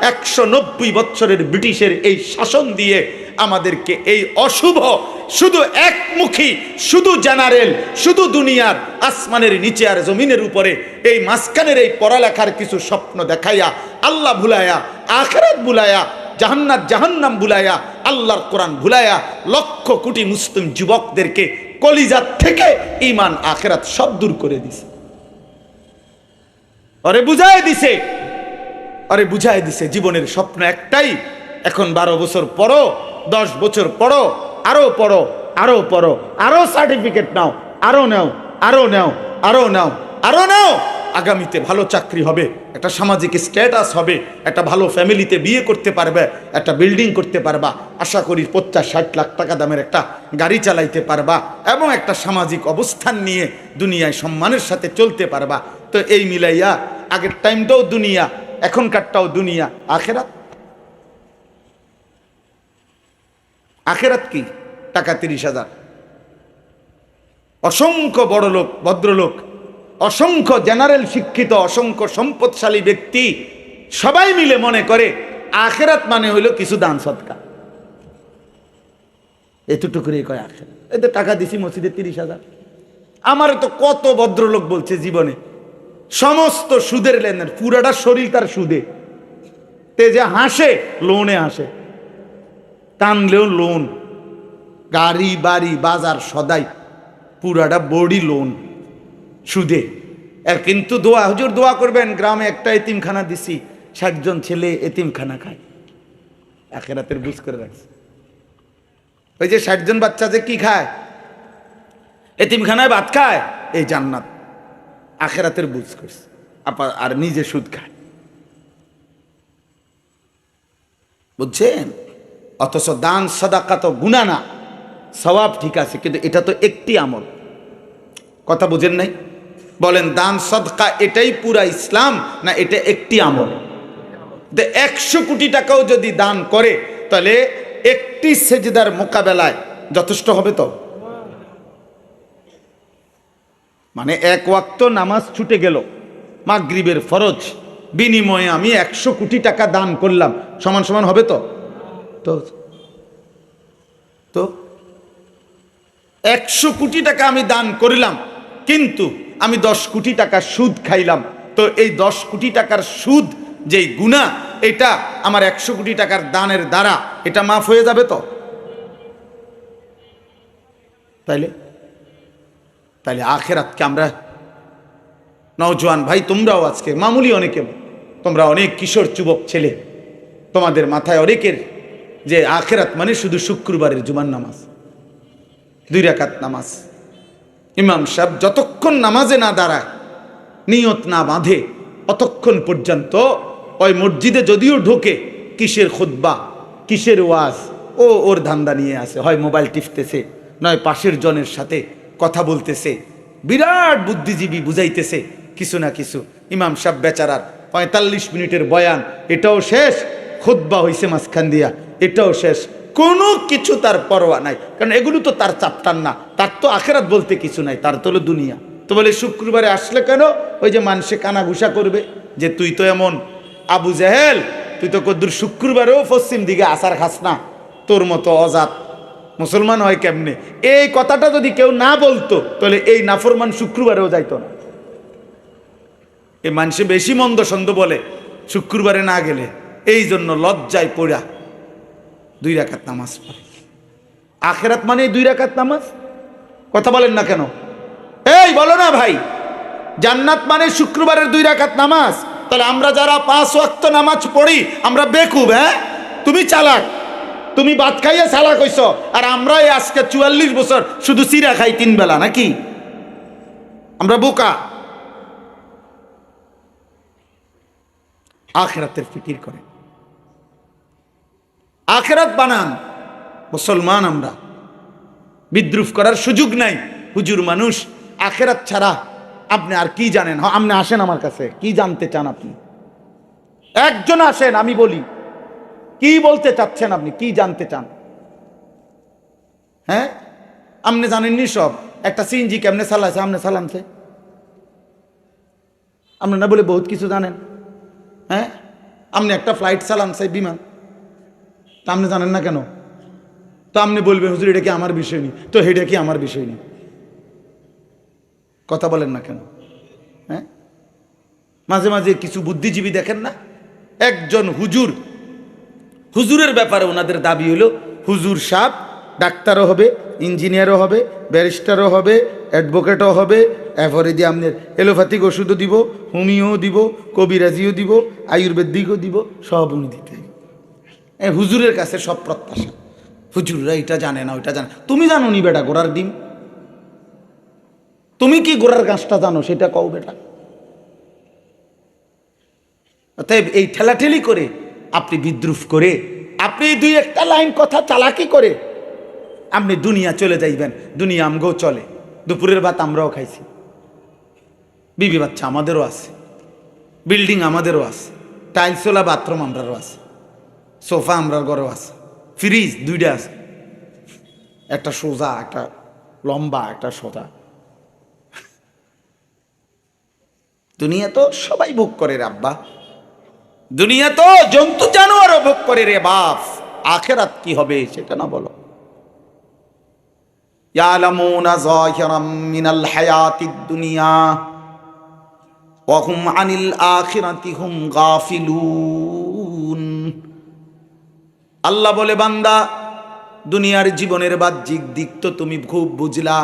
190 বছরের ব্রিটিশের এই শাসন দিয়ে আমাদেরকে এই অশুভ, শুধু একমুখী, শুধু জেনারেল, শুধু দুনিয়ার আসমানের নিচে আর জমিনের উপরে এই মাঝখানের এই পড়ালেখার কিছু স্বপ্ন দেখাইয়া আল্লাহ ভুলাইয়া, আখিরাত ভুলাইয়া, জাহান্নাত জাহান্নাম ভুলাইয়া, আল্লাহর কোরআন ভুলাইয়া লক্ষ কোটি মুসলিম যুবকদেরকে কলিজাত থেকে ঈমান আখিরাত সব দূর করে দিছে। আরে বুঝাই দিছে জীবনের স্বপ্ন একটাই। এখন 12 বছর পড়ো, 10 বছর পড়ো, আরো পড়ো, আরো পড়ো, আরো সার্টিফিকেট নাও, আরো নাও, আরো নাও, আরো নাও, আরো নাও। আগামীতে ভালো চাকরি হবে, একটা সামাজিক স্ট্যাটাস হবে, একটা ভালো ফ্যামিলিতে বিয়ে করতে পারবে, একটা বিল্ডিং করতে পারবা, আশা করি 50-60 লাখ টাকা দামের একটা গাড়ি চালাইতে পারবা, এবং একটা সামাজিক অবস্থান নিয়ে দুনিয়ায় সম্মানের সাথে চলতে পারবা। তো এই মিলাইয়া আগের টাইমটাও দুনিয়া, এখনকারটাও দুনিয়া। আখেরাত কি? টাকা 30,000। অসংখ্য বড় লোক, ভদ্রলোক, অসংখ্য জেনারেল শিক্ষিত, অসংখ্য সম্পদশালী ব্যক্তি সবাই মিলে মনে করে আখেরাত মানে হইল কিছু দান সদকা। এতটুকুই কয় আখেরাত। এতে টাকা দিছি মসজিদে 30,000। আমার তো কত ভদ্রলোক বলছে জীবনে সমস্ত সুদের লেনদেন, পুরাটা শরীর তার সুদে। তে যে হাসে, লোনে হাসে, টানলেও লোন, গাড়ি বাড়ি বাজার সদাই পুরাটা বডি লোন, সুদে। কিন্তু দোয়া, হুজুর দোয়া করবেন, গ্রামে একটা এতিমখানা দিছি, 60 জন ছেলে এতিমখানা খায়। আখিরাতের বুঝ করে রাখছে। ওই যে 60 জন বাচ্চা যে কি খায়, এতিমখানায় ভাত খায়, এই জান্নাত। আখিরাতের বুঝ করছে। আর নিজে সুদ খায়, বুঝছেন? অথচ দান সাদাকা তো গুনাহ না, সওয়াব ঠিক আছে, কিন্তু এটা তো একটি আমল। কথা বুঝেন নাই? বলেন দান সাদকা এটাই পুরা ইসলাম না এটা একটি আমল? 100 কোটি টাকাও যদি দান করে তাহলে একটি সেজদার মোকাবেলায় যথেষ্ট হবে তো? মানে 1 ওয়াক্ত নামাজ ছুটে গেল, মাগরিবের ফরজ, বিনিময়ে আমি 100 কোটি টাকা দান করলাম, সমান সমান হবে তো? তো 100 কোটি টাকা আমি দান করলাম, কিন্তু আমি 10 কোটি টাকা সুদ খাইলাম, তো এই 10 কোটি টাকার সুদ যেই গুনাহ, এটা আমার 100 কোটি টাকার দানের দ্বারা এটা মাফ হয়ে যাবে তো? তাইলে আখিরাতকে আমরা, নওজোয়ান ভাই তোমরাও আজকে মামুলি, অনেকে তোমরা অনেক কিশোর যুবক ছেলে, তোমাদের মাথায় অনেকের যে আখিরাত মানে শুধু শুক্রবারের জুমার নামাজ, 2 রাকাত নামাজ। ইমাম সাহেব যতক্ষণ নামাজে না দাঁড়ায়, নিয়ত না বাঁধে, অতক্ষণ পর্যন্ত ওই মসজিদে যদিও ঢোকে, কিসের খুতবা, কিসের ওয়াজ, ওর ধান্দা নিয়ে আসে। হয় মোবাইল টিপতেছে, নয় পাশের জনের সাথে কথা বলতেছে, বিরাট বুদ্ধিজীবী বুঝাইতেছে কিছু না কিছু। ইমাম সাহেব বেচারার 45 মিনিটের বয়ান, এটাও শেষ, খুতবা হইছে মাঝখান দিয়া, এটাও শেষ, কোনো কিছু তার পরোয়া নাই। কারণ এগুলো তো তার চাপটার না, তার তো আখিরাত বলতে কিছু নাই, তার তো হলো দুনিয়া। তো বলে শুক্রবারে আসলে কেন? ওই যে মানুষে কানাঘুষা করবে যে তুই তো এমন আবু জাহেল, তুই তো কদ্দুর শুক্রবারেও পশ্চিম দিকে আসার খাস না, তোর মতো অজাত মুসলমান হয় কেমনে? এই কথাটা যদি কেউ না বলতো তাহলে এই নাফরমান শুক্রবারেও যাইতো না। এই মানুষে বেশি মন্দ সন্দ বলে শুক্রবারে না গেলে, এই জন্য লজ্জায় পড়া 2 রাকাত নামাজ পড়ে। আখিরাত মানে 2 রাকাত নামাজ। কথা বলেন না কেন? এই বলো না ভাই, জান্নাত মানে শুক্রবারের 2 রাকাত নামাজ। তাহলে আমরা যারা 5 ওয়াক্ত নামাজ পড়ি আমরা বেকুব? হ্যাঁ, তুমি চালাক, তুমি ভাত খাইয়া চালাক হইছ, আর আমরা এই আজকে 44 বছর শুধু চিরা খাই 3 বেলা, নাকি আমরা বোকা? আখিরাতের ফিকির করে, আখিরাত বানান। মুসলমান আমরা, বিদ্রুপ করার সুযোগ নাই। হুজুর মানুষ, আখেরাত ছাড়া আপনি আর কি জানেন? হ্যাঁ, আপনি আসেন আমার কাছে, কি জানতে চান আপনি? একজন আসেন, আমি বলি কি বলতে চাচ্ছেন আপনি, কি জানতে চান? হ্যাঁ, আপনি জানেননি সব। একটা সিএনজি কেমনে চালাইছে আপনি চালানছে, আপনি না বলে বহুত কিছু জানেন। হ্যাঁ, আপনি একটা ফ্লাইট চালানছে, বিমান, তা আপনি জানেন না কেন? তো আপনি বলবেন হুজুর এটা কি আমার বিষয় নেই, তো এটা কি আমার বিষয় নেই? কথা বলেন না কেন? হ্যাঁ, মাঝে মাঝে কিছু বুদ্ধিজীবী দেখেন না, একজন হুজুর, হুজুরের ব্যাপারে ওনাদের দাবি হলো হুজুর সাহেব ডাক্তারও হবে, ইঞ্জিনিয়ারও হবে, ব্যারিস্টারও হবে, অ্যাডভোকেটও হবে, এরপরে দিয়ে আপনার এলোপ্যাথিক ওষুধও দিব, হোমিও দিব, কবিরাজিও দিব, আয়ুর্বেদিকও দিব, সব উনি দিতে। হুজুরের কাছে সব প্রত্যাশা। হুজুররা এটা জানে না, ওইটা জানে। তুমি জানো নি বেটা গোড়ার ডিম? তুমি কি গোড়ার গাছটা জানো সেটা কও বেটা। অতএব এই ঠেলাঠেলি করে, আপনি বিদ্রুপ করে, আপনি দুই একটা লাইন কথা চালাকি করে আপনি দুনিয়া চলে যাইবেন। দুনিয়া আমগো চলে, দুপুরের ভাত আমরাও খাইছি, বিবি বাচ্চা আমাদেরও আছে, বিল্ডিং আমাদেরও আছে, টাইলসওয়ালা বাথরুম আমরারও আছে, সোফা আমরার ঘরেও আছে, ফ্রিজ দুইটা আছে, একটা সোজা, একটা লম্বা, একটা সোজা। দুনিয়া তো সবাই ভোগ করে রে আব্বা, দুনিয়া তো জন্তু জানোয়ারও ভোগ করে রে বাপ। আখেরাত কি হবে সেটা না বলো। ইয়ালামুনা যাহিরাম মিনাল হায়াতিদ দুনিয়া ওয়া হুম আনিল আখিরাতি হুম গাফিলুন। আল্লাহ বলে বান্দা, দুনিয়ার জীবনের বাহ্যিক দিক তো তুমি খুব বুঝলা,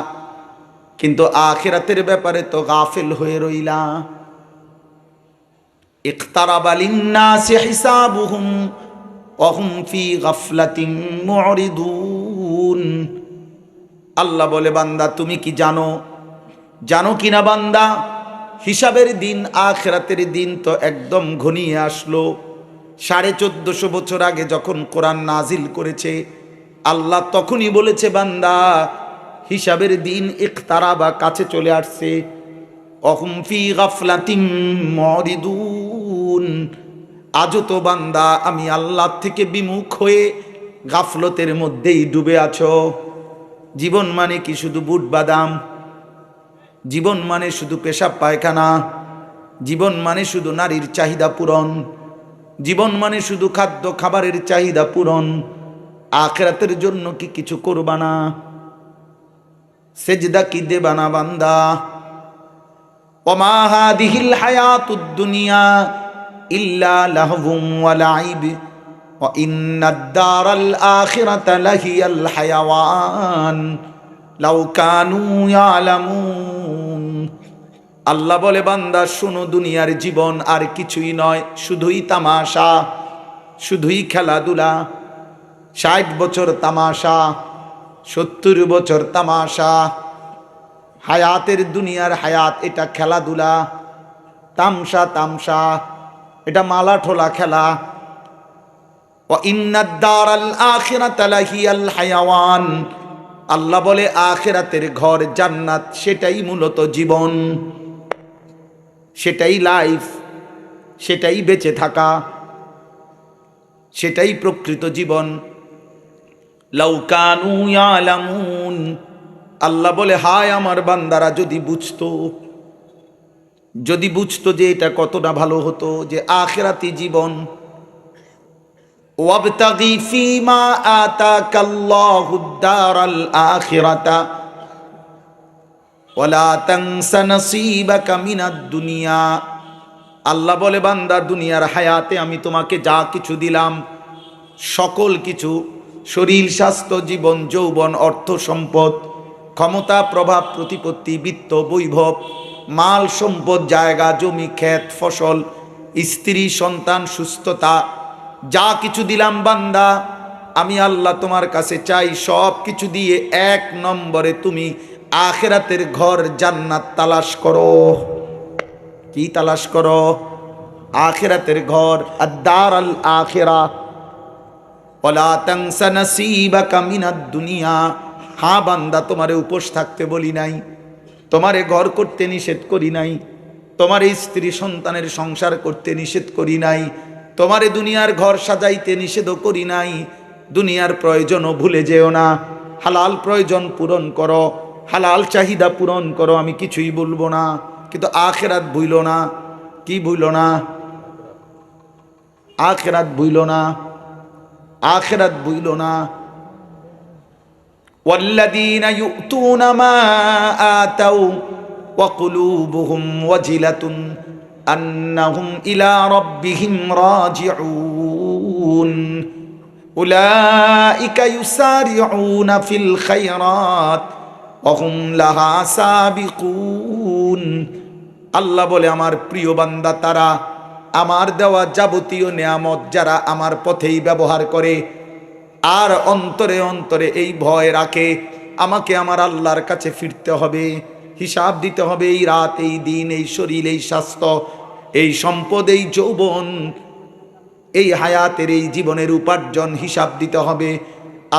কিন্তু আখিরাতের ব্যাপারে তো গাফিল হয়ে রইলা। ইকতারাবা লিন্নাসি হিসাবুহুম ওয়া হুম ফি গাফলাতিন মুরিদুন। আল্লাহ বলে বান্দা তুমি কি জানো, জানো কিনা বান্দা, হিসাবের দিন, আখিরাতের দিন তো একদম ঘনিয়ে আসলো। 1450 বছর আগে যখন কোরআন নাজিল করেছে, আল্লাহ তখনই বলেছে বান্দা হিসাবের দিন ইকতারাবা, কাছে চলে আসছে। অহুম ফি গাফলাতিন মুরিদুন। আজও তো বান্দা আমি আল্লাহ থেকে বিমুখ হয়ে গাফলতের মধ্যেই ডুবে আছো। জীবন মানে কি শুধু বুট বাদাম? জীবন মানে শুধু পেশাব পায়খানা? জীবন মানে শুধু নারীর চাহিদা পূরণ? জীবন মানে শুধু খাদ্য খাবারের চাহিদা পূরণ? আখিরাতের জন্য কি কিছু করবা না? সেজদা কি দেবা না বান্দা? ওমা হাদিহিল হায়াতুদ দুনিয়া ইল্লা লাহবুম ওয়া লাইব ওয়া ইন্নাদ দারাল আখিরাতা লাহিয়াল হায়াওয়ান লাউ কানু ইয়ালামুন। আল্লাহ বলে বান্দা শোনো, দুনিয়ার জীবন আর কিছুই নয়, শুধুই তামাশা, শুধুই খেলাধুলা। 60 বছর তামাশা, 70 বছর তামাশা। হায়াতের দুনিয়ার হায়াত এটা খেলাধুলা, তামসা তামসা, এটা মালা ঠোলা খেলা। ওয়া ইন্নাদ দারাল আখিরাতা লাহিয়াল হায়াওয়ান। আল্লাহ বলে আখিরাতের ঘর জান্নাত, সেটাই মূলত জীবন, সেটাই লাইফ, সেটাই বেঁচে থাকা, সেটাই প্রকৃত জীবন। লাউ কানু ইয়ালামুন। আল্লাহ বলে হায় আমার বান্দারা যদি বুঝতো, যদি বুঝতো যে এটা কতটা ভালো হতো, যে আখিরাতি জীবন। ওয়াবতাগি ফীমা আতাকাল্লাহুদ দারাল আখিরাতা ওয়ালা তানসা নসীবাকা মিনাদ দুনিয়া। আল্লাহ বলে বান্দা দুনিয়ার হায়াতে আমি তোমাকে যা কিছু দিলাম, সকল কিছু, শরীর স্বাস্থ্য জীবন যৌবন অর্থ সম্পদ ক্ষমতা প্রভাব প্রতিপত্তি বিত্ত বৈভব মাল সম্পদ জায়গা জমি ক্ষেত ফসল স্ত্রী সন্তান সুস্থতা, যা কিছু দিলাম বান্দা আমি আল্লাহ তোমার কাছে চাই সব কিছু দিয়ে 1 নম্বরে তুমি আখিরাতের ঘর জান্নাত তালাশ করো। কি তালাশ করো? আখিরাতের ঘর, আদ-দার আল আখিরা। ওয়ালা তানসা নসীবাকা মিনাদ দুনিয়া। হ্যাঁ বান্দা, তোমারে উপোস থাকতে বলি নাই, তোমারে ঘর করতে নিষেধ করি নাই, তোমার স্ত্রী সন্তানের সংসার করতে নিষেধ করি নাই, তোমারে দুনিয়ার ঘর সাজাইতে নিষেধও করি নাই। দুনিয়ার প্রয়োজনও ভুলে যেও না, হালাল প্রয়োজন পূরণ করো, হালাল চাহিদা পূরণ করো, আমি কিছুই বলবো না। কিন্তু আখিরাত ভুইল না। কি ভুইল না? আখিরাত ভুইল না, আখিরাত ভুইল না। ওয়াল্লাযীনা ইউতুনা মা আতাউ ওয়া কুলুবুহুম ওয়াজিলাতুন আন্নাহুম ইলা রাব্বিহিম রাজিউন উলাইকা ইউসারিউনা ফিল খায়রাত ওয়া হুম লাহা সাবিকুন। আল্লাহ বলে, আমার প্রিয় বান্দা তারা, আমার দেওয়া যাবতীয় নেয়ামত যারা আমার পথেই ব্যবহার করে আর অন্তরে অন্তরে এই ভয় রাখে আমাকে আমার আল্লাহর কাছে ফিরতে হবে, হিসাব দিতে হবে, এই রাত, এই দিন, এই শরীর, এই স্বাস্থ্য, এই সম্পদ, এই যৌবন, এই হায়াতের, এই জীবনের উপার্জন হিসাব দিতে হবে।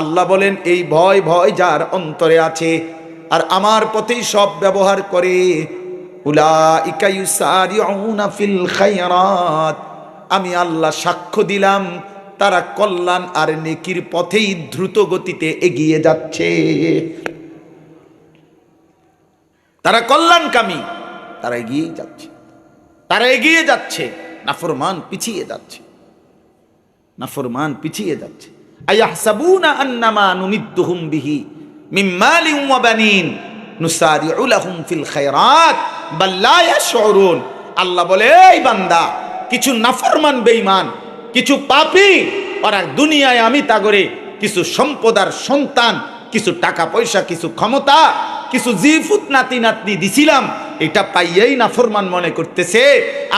আল্লাহ বলেন, এই ভয় যার অন্তরে আছে আর আমার পথেই সব ব্যবহার করে, উলাইকা ইউসারিউনা ফিল খায়রাত, আমি আল্লাহ সাক্ষ্য দিলাম তারা কল্যাণ আর নেকির পথেই দ্রুত গতিতে এগিয়ে যাচ্ছে। তারা কল্যাণকামী, তারা এগিয়ে যাচ্ছে, তারা এগিয়ে যাচ্ছে। নাফরমান পিছিয়ে যাচ্ছে, নাফরমান পিছিয়ে যাচ্ছে। আয়াহসাবুনা আন্নামা নুমিদ্দুহুম বিহি মিন মালিন ওয়া বানিন নুসারিউ লাহুম ফিল খায়রাত বাল লা ইয়াশউরুন। আল্লাহ বলে, এই বান্দা, কিছু নাফরমান বেঈমান, কিছু পাপী, ওরা দুনিয়ায় আমি তাগরে কিছু সম্পদ আর সন্তান, কিছু টাকা পয়সা, কিছু ক্ষমতা, কিছু জিফুত নাতি নাতনি দিছিলাম, এটা পাইয়েই নাফরমান মনে করতেছে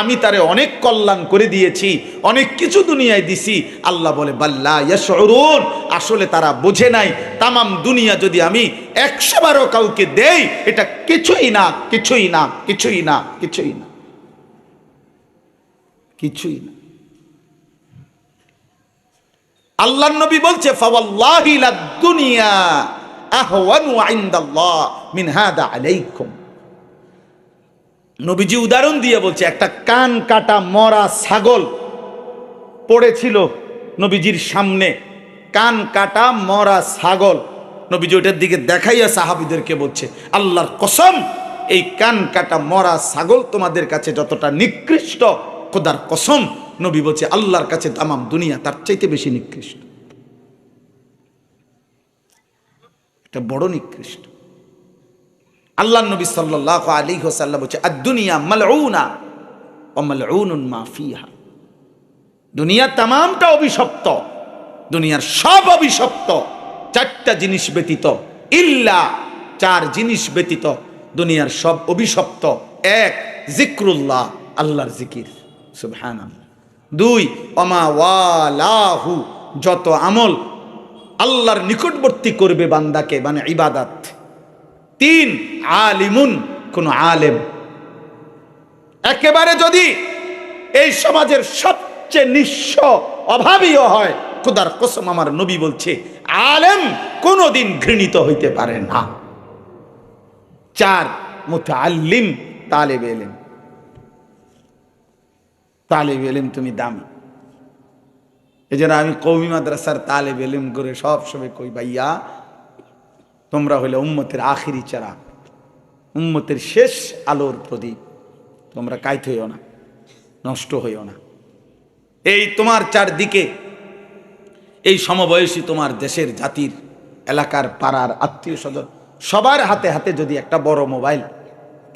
আমি তারে অনেক কল্যাণ করে দিয়েছি, অনেক কিছু দুনিয়ায় দিছি। আল্লাহ বলে, বাল্লা ইয়াশউরুন, আসলে তারা বোঝে নাই, তামাম দুনিয়া যদি আমি 100 বারও কাউকে দেই, এটা কিছুই না, কিছুই না, কিছুই না, কিছুই না, কিছুই না। আল্লাহর নবী বলছে, ফাওয়াল্লাহি লাদ দুনিয়া আহওয়ানু ইনদাল্লাহ মিন হাদা আলাইকুম। নবীজি উদাহরণ দিয়ে বলছে, একটা কান কাটা মরা ছাগল পড়েছিল নবীজির সামনে, কান কাটা মরা ছাগল। নবীজি ওটার দিকে দেখাইয়া সাহাবীদেরকে বলছে, আল্লাহর কসম, এই কান কাটা মরা ছাগল তোমাদের কাছে যতটা নিকৃষ্ট, খোদার কসম, নবী বলছে আল্লাহর কাছে তামাম দুনিয়া তার চাইতে বেশি নিকৃষ্ট। এটা বড় নিকৃষ্ট। আল্লাহর নবী সাল্লাল্লাহু আলাইহি ওয়াসাল্লাম বলছে, আদ-দুনিয়া মালউনা ওয়া মালউনুন মা ফিহা। দুনিয়া তামামটা অভিশপ্ত, দুনিয়ার সব অভিশপ্ত, 4টা জিনিস ব্যতীত, ইল্লা 4 জিনিস ব্যতীত দুনিয়ার সব অভিশপ্ত। 1, যিকরুল্লাহ, আল্লাহর জিকির, সুবহানাল্লাহ। 2, ওমা ওয়ালাহু, যত আমল আল্লাহর নিকটবর্তী করবে বান্দাকে, মানে ইবাদত। 3, আলিমুন, কোন আলেম। একেবারে যদি এই সমাজের সবচেয়ে নিঃস্ব অভাবীও হয়, খোদার কসম আমার নবী বলছে আলেম কোনদিন ঘৃণিত হইতে পারে না। 4, মুতাআল্লিম, তালেবে ইলম। তালেবে ইলম তুমি দামি। এজন্য আমি কওমি মাদ্রাসার তালেবে ইলম করে সব সময় কই, ভাইয়া তোমরা হইলে উম্মতের আখিরি চারাগ, উম্মতের শেষ আলোর প্রদীপ। তোমরা কাইত হইও না, নষ্ট হইও না। এই তোমার চারদিকে এই সমবয়সী তোমার দেশের, জাতির, এলাকার, পাড়ার, আত্মীয় স্বজন সবার হাতে হাতে যদি একটা বড় মোবাইল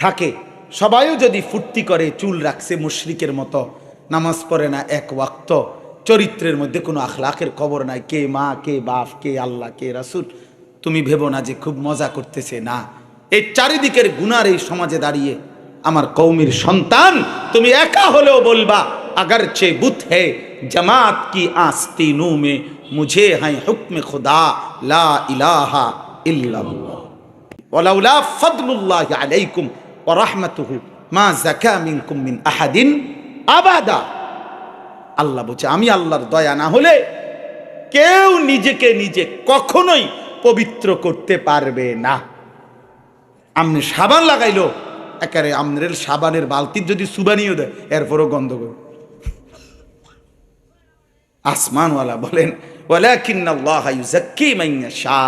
থাকে, সবাইও যদি ফুর্তি করে, চুল রাখছে মুশরিকের মতো, নামাজ পড়ে না এক ওয়াক্ত, চরিত্রের মধ্যে কোনো আখলাকের খবর নাই, কে মা, কে বাপ, কে আল্লাহ, কে রাসূল, তুমি ভেবো না যে খুব মজা করতেছে, না। এই চারিদিকের গুনার এই সমাজে দাঁড়িয়ে আমার কওমির সন্তান, তুমি একা হলেও বলবা, अगरचे बुत है जमात की आस्तीनों में, मुझे है हुक्म खुदा ला इलाहा इल्लल्लाह वलौला फद्लुल्लाहि अलैकुम व रहमतुहु मा ज़का मिनकुम मिन अहदिन अबादा। আল্লাহ বলছে, আমি আল্লাহর দয়া না হলে কেউ নিজেকে নিজে কখনোই পবিত্র করতে পারবে না। আমনে সাবান লাগাইলো, একেবারে আমনের সাবানের বালতির যদি সুবানিও দেয় এরপরও গন্ধ করে। আসমানওয়ালা বলেন ওয়ালাকিন্নাল্লাহা ইউযাক্কি মান ইয়াশা,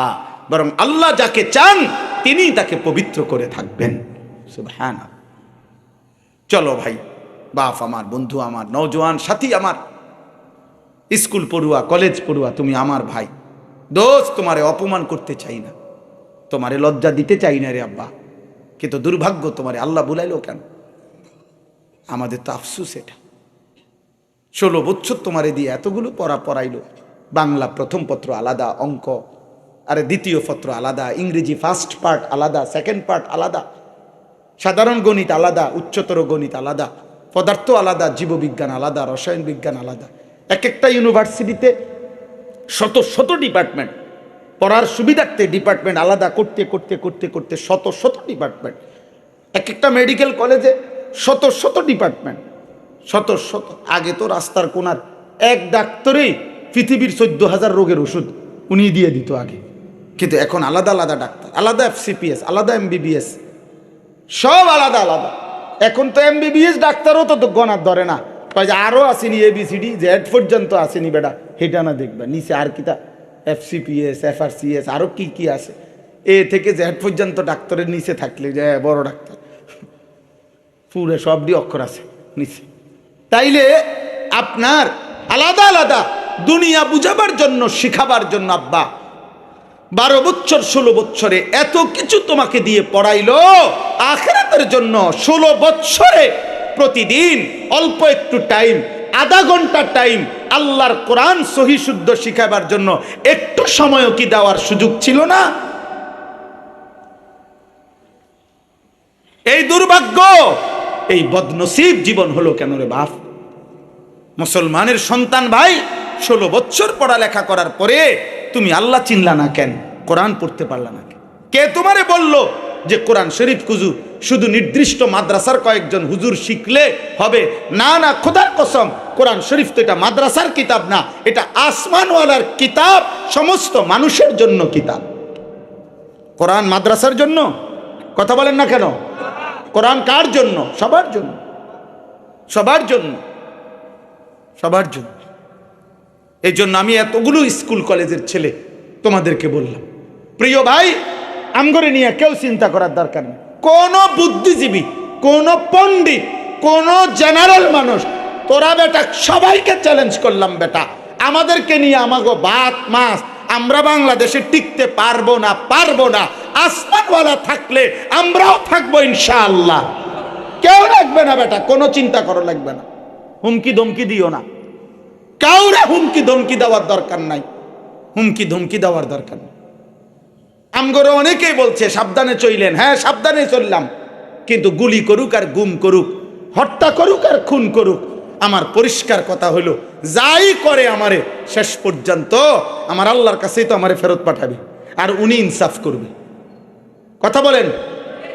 বরং আল্লাহ যাকে চান তিনি তাকে পবিত্র করে থাকবেন। সুবহানাল্লাহ। চলো ভাই, বাপ আমার, বন্ধু আমার, নওজোয়ান সাথী আমার, স্কুল পড়ুয়া, কলেজ পড়ুয়া, তুমি আমার ভাই, দোস্ত, তোমারে অপমান করতে চাই না, তোমারে লজ্জা দিতে চাই না রে আব্বা, কিন্তু দুর্ভাগ্য তোমারে আল্লাহ বুলাইলো কেন? আমাদের তো আফসুস এটা। 16 বছর তোমারে দিয়ে এতগুলো পড়াইলো, বাংলা প্রথম পত্র আলাদা, অঙ্ক আরে দ্বিতীয় পত্র আলাদা, ইংরেজি ফার্স্ট পার্ট আলাদা, সেকেন্ড পার্ট আলাদা, সাধারণ গণিত আলাদা, উচ্চতর গণিত আলাদা, পদার্থ আলাদা, জীববিজ্ঞান আলাদা, রসায়ন বিজ্ঞান আলাদা। এক একটা ইউনিভার্সিটিতে শত শত ডিপার্টমেন্ট, পড়ার সুবিধার্থে ডিপার্টমেন্ট আলাদা করতে করতে করতে করতে শত শত ডিপার্টমেন্ট। এক একটা মেডিকেল কলেজে শত শত ডিপার্টমেন্ট, শত শত। আগে তো রাস্তার কোনার এক ডাক্তারই পৃথিবীর 14,000 রোগের ওষুধ উনি দিয়ে দিত আগে, কিন্তু এখন আলাদা আলাদা ডাক্তার, আলাদা FCPS, আলাদা MBBS, সব আলাদা আলাদা। এখন তো MBBS ডাক্তারও তো গণার ধরে না, আরও আসেনি ABCD Z পর্যন্ত আসেনি বেটা, হেটা না দেখবে নিচে আর কিতা FCPS, FRCS, আরও কি কি আছে, A থেকে Z পর্যন্ত ডাক্তারের নিচে থাকলে যে বড় ডাক্তার, পুরো সবটি অক্ষর আছে নিচে। তাইলে আপনার আলাদা আলাদা দুনিয়া বুঝাবার জন্য, শিখাবার জন্য আব্বা 12 বছর 16 বছরে এত কিছু তোমাকে দিয়ে পড়াইলো, আখিরাতের জন্য 16 বছরে প্রতিদিন অল্প একটু টাইম, আধা ঘন্টা টাইম আল্লাহর কোরআন সহি শুদ্ধ শিখাবার জন্য একটু সময়ও কি দেওয়ার সুযোগ ছিল না? এই দুর্ভাগ্য, এই বদনসিব জীবন হলো কেন রে বাপ? মুসলমানের সন্তান ভাই, 16 বছর পড়ালেখা করার পরে তুমি আল্লাহ চিনলা না কেন? কোরআন পড়তে পারলা না কেন? কে তোমারে বলল যে কোরআন শরীফ শুধু নির্দিষ্ট মাদ্রাসার কয়েকজন হুজুর শিখলে হবে? না না, খোদার কসম, কোরআন শরীফ তো এটা মাদ্রাসার কিতাব না, এটা আসমানওয়ালার কিতাব, সমস্ত মানুষের জন্য কিতাব। কোরআন মাদ্রাসার জন্য? কথা বলেন না কেন? কোরআন কার জন্য? সবার জন্য, সবার জন্য, সবার জন্য। এই জন্য আমি এতগুলো স্কুল কলেজের ছেলে তোমাদেরকে বললাম, প্রিয় ভাই, আমগরে নিয়ে কেউ চিন্তা করার দরকার নেই। কোন বুদ্ধিজীবী, কোন পণ্ডিত, কোন জেনারেল মানুষ, তোরা বেটা সবাইকে চ্যালেঞ্জ করলাম, বেটা আমাদেরকে নিয়ে আমাগো ভাত মাছ আমরা বাংলাদেশে টিকতে পারবো না, পারবো না। আসমানওয়ালা থাকলে আমরাও থাকবো ইনশাআল্লাহ। কেউ লাগবে না বেটা, কোনো চিন্তা করা লাগবে না, হুমকি ধমকি দিও না, কাউরে হুমকি ধমকি দেওয়ার দরকার নাই, হুমকি ধমকি দেওয়ার দরকার নেই। আমগরে অনেকেই বলছে সাবধানে চইলেন, হ্যাঁ সাবধানে চললাম, কিন্তু গুলি করুক আর গুম করুক, হত্যা করুক আর খুন করুক, আমার পরিষ্কার কথা হলো, যাই করে আমারে শেষ পর্যন্ত আমার আল্লাহর কাছেই তো আমারে ফেরত পাঠাবে, আর উনি ইনসাফ করবে। কথা বলেন,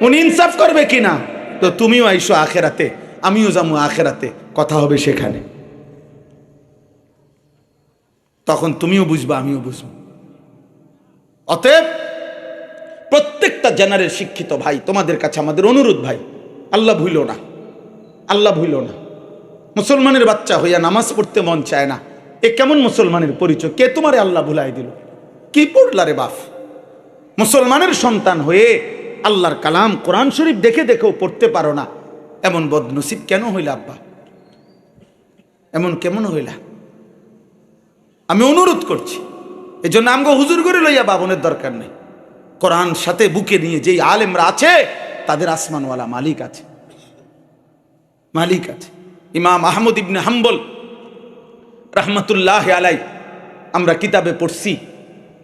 উনি ইনসাফ করবে কিনা? তো তুমিও আইসো আখেরাতে, আমিও যাবো আখেরাতে, কথা হবে সেখানে, তখন তুমিও বুঝবা আমিও বুঝবো। অতএব প্রত্যেকটা জেনারেল শিক্ষিত ভাই, তোমাদের কাছে আমাদের অনুরোধ ভাই, আল্লাহ ভুলো না, আল্লাহ ভুলো না। মুসলমানের বাচ্চা হইয়া নামাজ পড়তে মন চায় না, এ কেমন মুসলমানের পরিচয়? কে তোমারে আল্লাহ ভুলাই দিল? কি পড়লা রে বাপ? মুসলমানের সন্তান হয়ে আল্লাহর কালাম কোরআন শরীফ দেখে দেখেও পড়তে পারো না, এমন বদনসিব কেন হইলা আব্বা? এমন কেমন হইলা? আমি অনুরোধ করছি, এই জন্য আমগো হুজুর করে লইয়া বাবনের দরকার নেই। কোরআন সাথে বুকে নিয়ে যেই আলেমরা আছে তাদের আসমানওয়ালা মালিক আছে, মালিক আছে। ইমাম আহমদ ইবনে হাম্বল রহমতুল্লাহ আলাই, আমরা কিতাবে পড়ছি,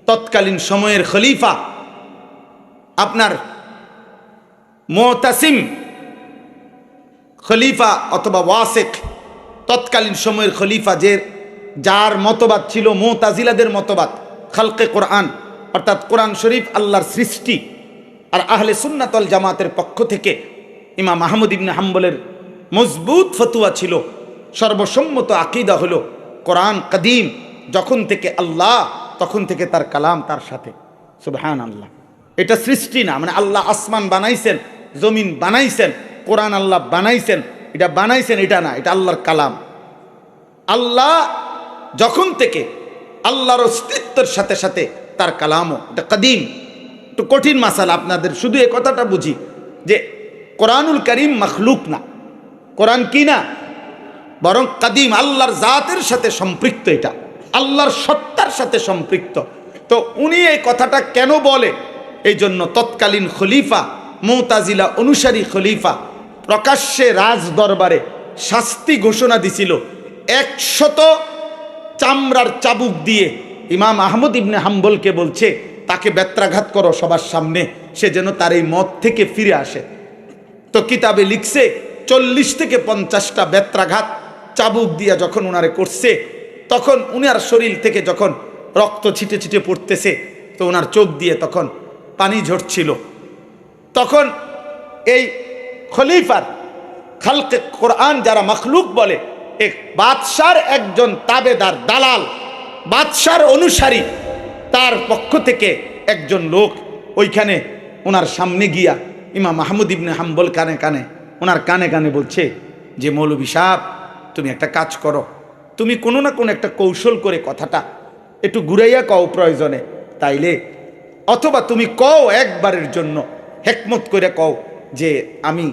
তৎকালীন সময়ের খলিফা আপনার মুতাসিম খলিফা অথবা ওয়াসিক, তৎকালীন সময়ের খলিফা, যার মতবাদ ছিল মুতাজিলাদের মতবাদ, খালকে কোরআন অর্থাৎ কোরআন শরীফ আল্লাহর সৃষ্টি, আর আহলে সুন্নাত ওয়াল জামাতের পক্ষ থেকে ইমাম আহমদ ইবনে হাম্বলের মজবুত ফতুয়া ছিল, সর্বসম্মত আকীদা হলো কোরআন কাদিম, যখন থেকে আল্লাহ তখন থেকে তার কালাম তার সাথে। সুবহানাল্লাহ। এটা সৃষ্টি না, মানে আল্লাহ আসমান বানাইছেন, জমিন বানাইছেন, কোরআন আল্লাহ বানাইছেন, এটা বানাইছেন এটা না, এটা আল্লাহর কালাম। আল্লাহ যখন থেকে আল্লাহর অস্তিত্বের সাথে সাথে তার কালামও, এটা কাদিম। একটু কঠিন মাসালা, আপনাদের শুধু এই কথাটা বুঝি যে কোরআনুল কারীম মখলুক না, কোরআন কি না, বরং কাদিম, আল্লাহর জাতের সাথে সম্পৃক্ত, এটা আল্লাহর সত্তার সাথে সম্পৃক্ত। তো উনি এই কথাটা কেন বলে, এই জন্য তৎকালীন খলিফা, মুতাজিলা অনুসারী খলিফা প্রকাশ্যে রাজ দরবারে শাস্তি ঘোষণা দিছিল। 100 চামড়ার চাবুক দিয়ে ইমাম আহমদ ইবনে হাম্বলকে বলছে তাকে বেত্রাঘাত করো সবার সামনে, সে যেন তার এই মত থেকে ফিরে আসে। তো কিতাবে লিখছে 40 থেকে 50টা বেত্রাঘাত চাবুক দিয়া যখন উনারে করছে, তখন উনার শরীর থেকে যখন রক্ত ছিটে ছিটে পড়তেছে, তো ওনার চোখ দিয়ে তখন পানি ঝরছিল। তখন এই খলিফার খালকে কোরআন যারা মখলুক বলে, এক বাদশার একজন তাবেদার, দালাল, বাদশার অনুসারী, তার পক্ষ থেকে একজন লোক ওইখানে ওনার সামনে গিয়া ইমাম আহমদ ইবনে হাম্বল কানে কানে, ওনার কানে কানে বলছে যে মৌলভী সাহেব, তুমি একটা কাজ করো, তুমি কোনো না কোনো একটা কৌশল করে কথাটা একটু ঘুরাইয়া কও প্রয়োজনে, তাইলে অথবা তুমি কও একবারের জন্য হেকমত করে কও যে আমি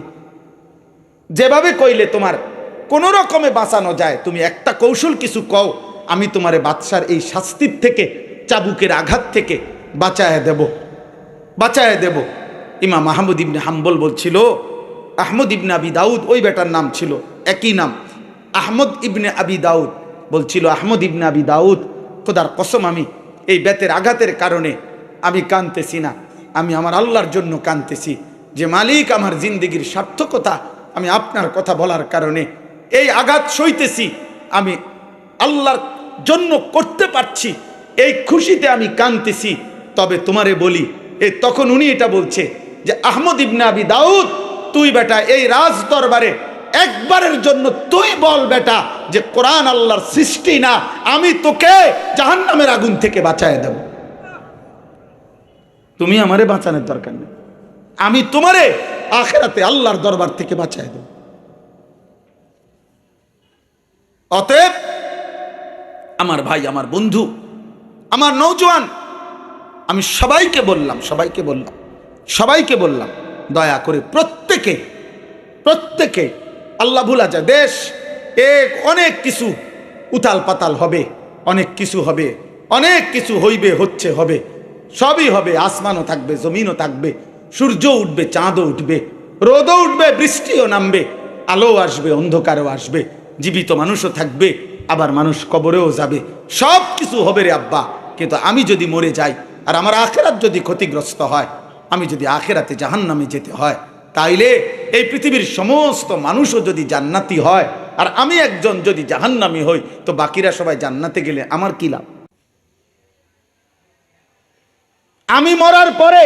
যেভাবে কইলে তোমার কোনো রকমে বাঁচানো যায়, তুমি একটা কৌশল কিছু কও, আমি তোমারে বাদশার এই শাস্তির থেকে, চাবুকের আঘাত থেকে বাঁচায় দেব, বাঁচায় দেব। ইমাম আহমদ ইবনে হাম্বল বলছিল, আহমদ ইবনে আবি দাউদ ওই বেটার নাম ছিল, একই নাম আহমদ ইবনে আবি দাউদ, বলছিল আহমদ ইবনে আবি দাউদ, খোদার কসম আমি এই বেতের আঘাতের কারণে আমি কাঁদতেছি না, আমি আমার আল্লাহর জন্য কাঁদতেছি, যে মালিক আমার জিন্দেগির সার্থকতা আমি আপনার কথা বলার কারণে এই আঘাত সইতেছি, আমি আল্লাহর জন্য করতে পারছি, এই খুশিতে আমি কাঁদতেছি। তবে তোমারে বলি, তখন উনি এটা বলছে যে আহমদ ইবনে আবি দাউদ, তুই বেটা এই রাজ দরবারে একবারের জন্য তুই বল বেটা যে কোরআন আল্লাহর সৃষ্টি না, আমি তোকে জাহান্নামের আগুন থেকে বাঁচায় দেব। তুমি আমারে বাঁচানোর দরকার নেই, আমি তোমারে আখিরাতে আল্লাহর দরবার থেকে বাঁচায় দেব। অতএব আমার ভাই, আমার বন্ধু, আমার নওজোয়ান, আমি সবাইকে বললাম দয়া করে প্রত্যেকে আল্লাহ ভুলা যায়। দেশ অনেক কিছু উতাল পাতাল হবে, অনেক কিছু হবে, অনেক কিছু হইবে, হচ্ছে, হবে, সবই হবে। আসমানও থাকবে, জমিনও থাকবে, সূর্য উঠবে, চাঁদও উঠবে, রোদও উঠবে, বৃষ্টিও নামবে, আলো আসবে, অন্ধকারও আসবে, জীবিত মানুষও থাকবে, আবার মানুষ কবরেও যাবে, সব কিছু হবে রে আব্বা। কিন্তু আমি যদি মরে যাই আর আমার আখিরাত যদি ক্ষতিগ্রস্ত হয়, আমি যদি আখিরাতে জাহান্নামে যেতে হয়, তাইলে এই পৃথিবীর সমস্ত মানুষও যদি জান্নাতি হয় আর আমি একজন যদি জাহান্নামী হই, তো বাকিরা সবাই জান্নাতে গেলে আমার কি লাভ? আমি মরার পরে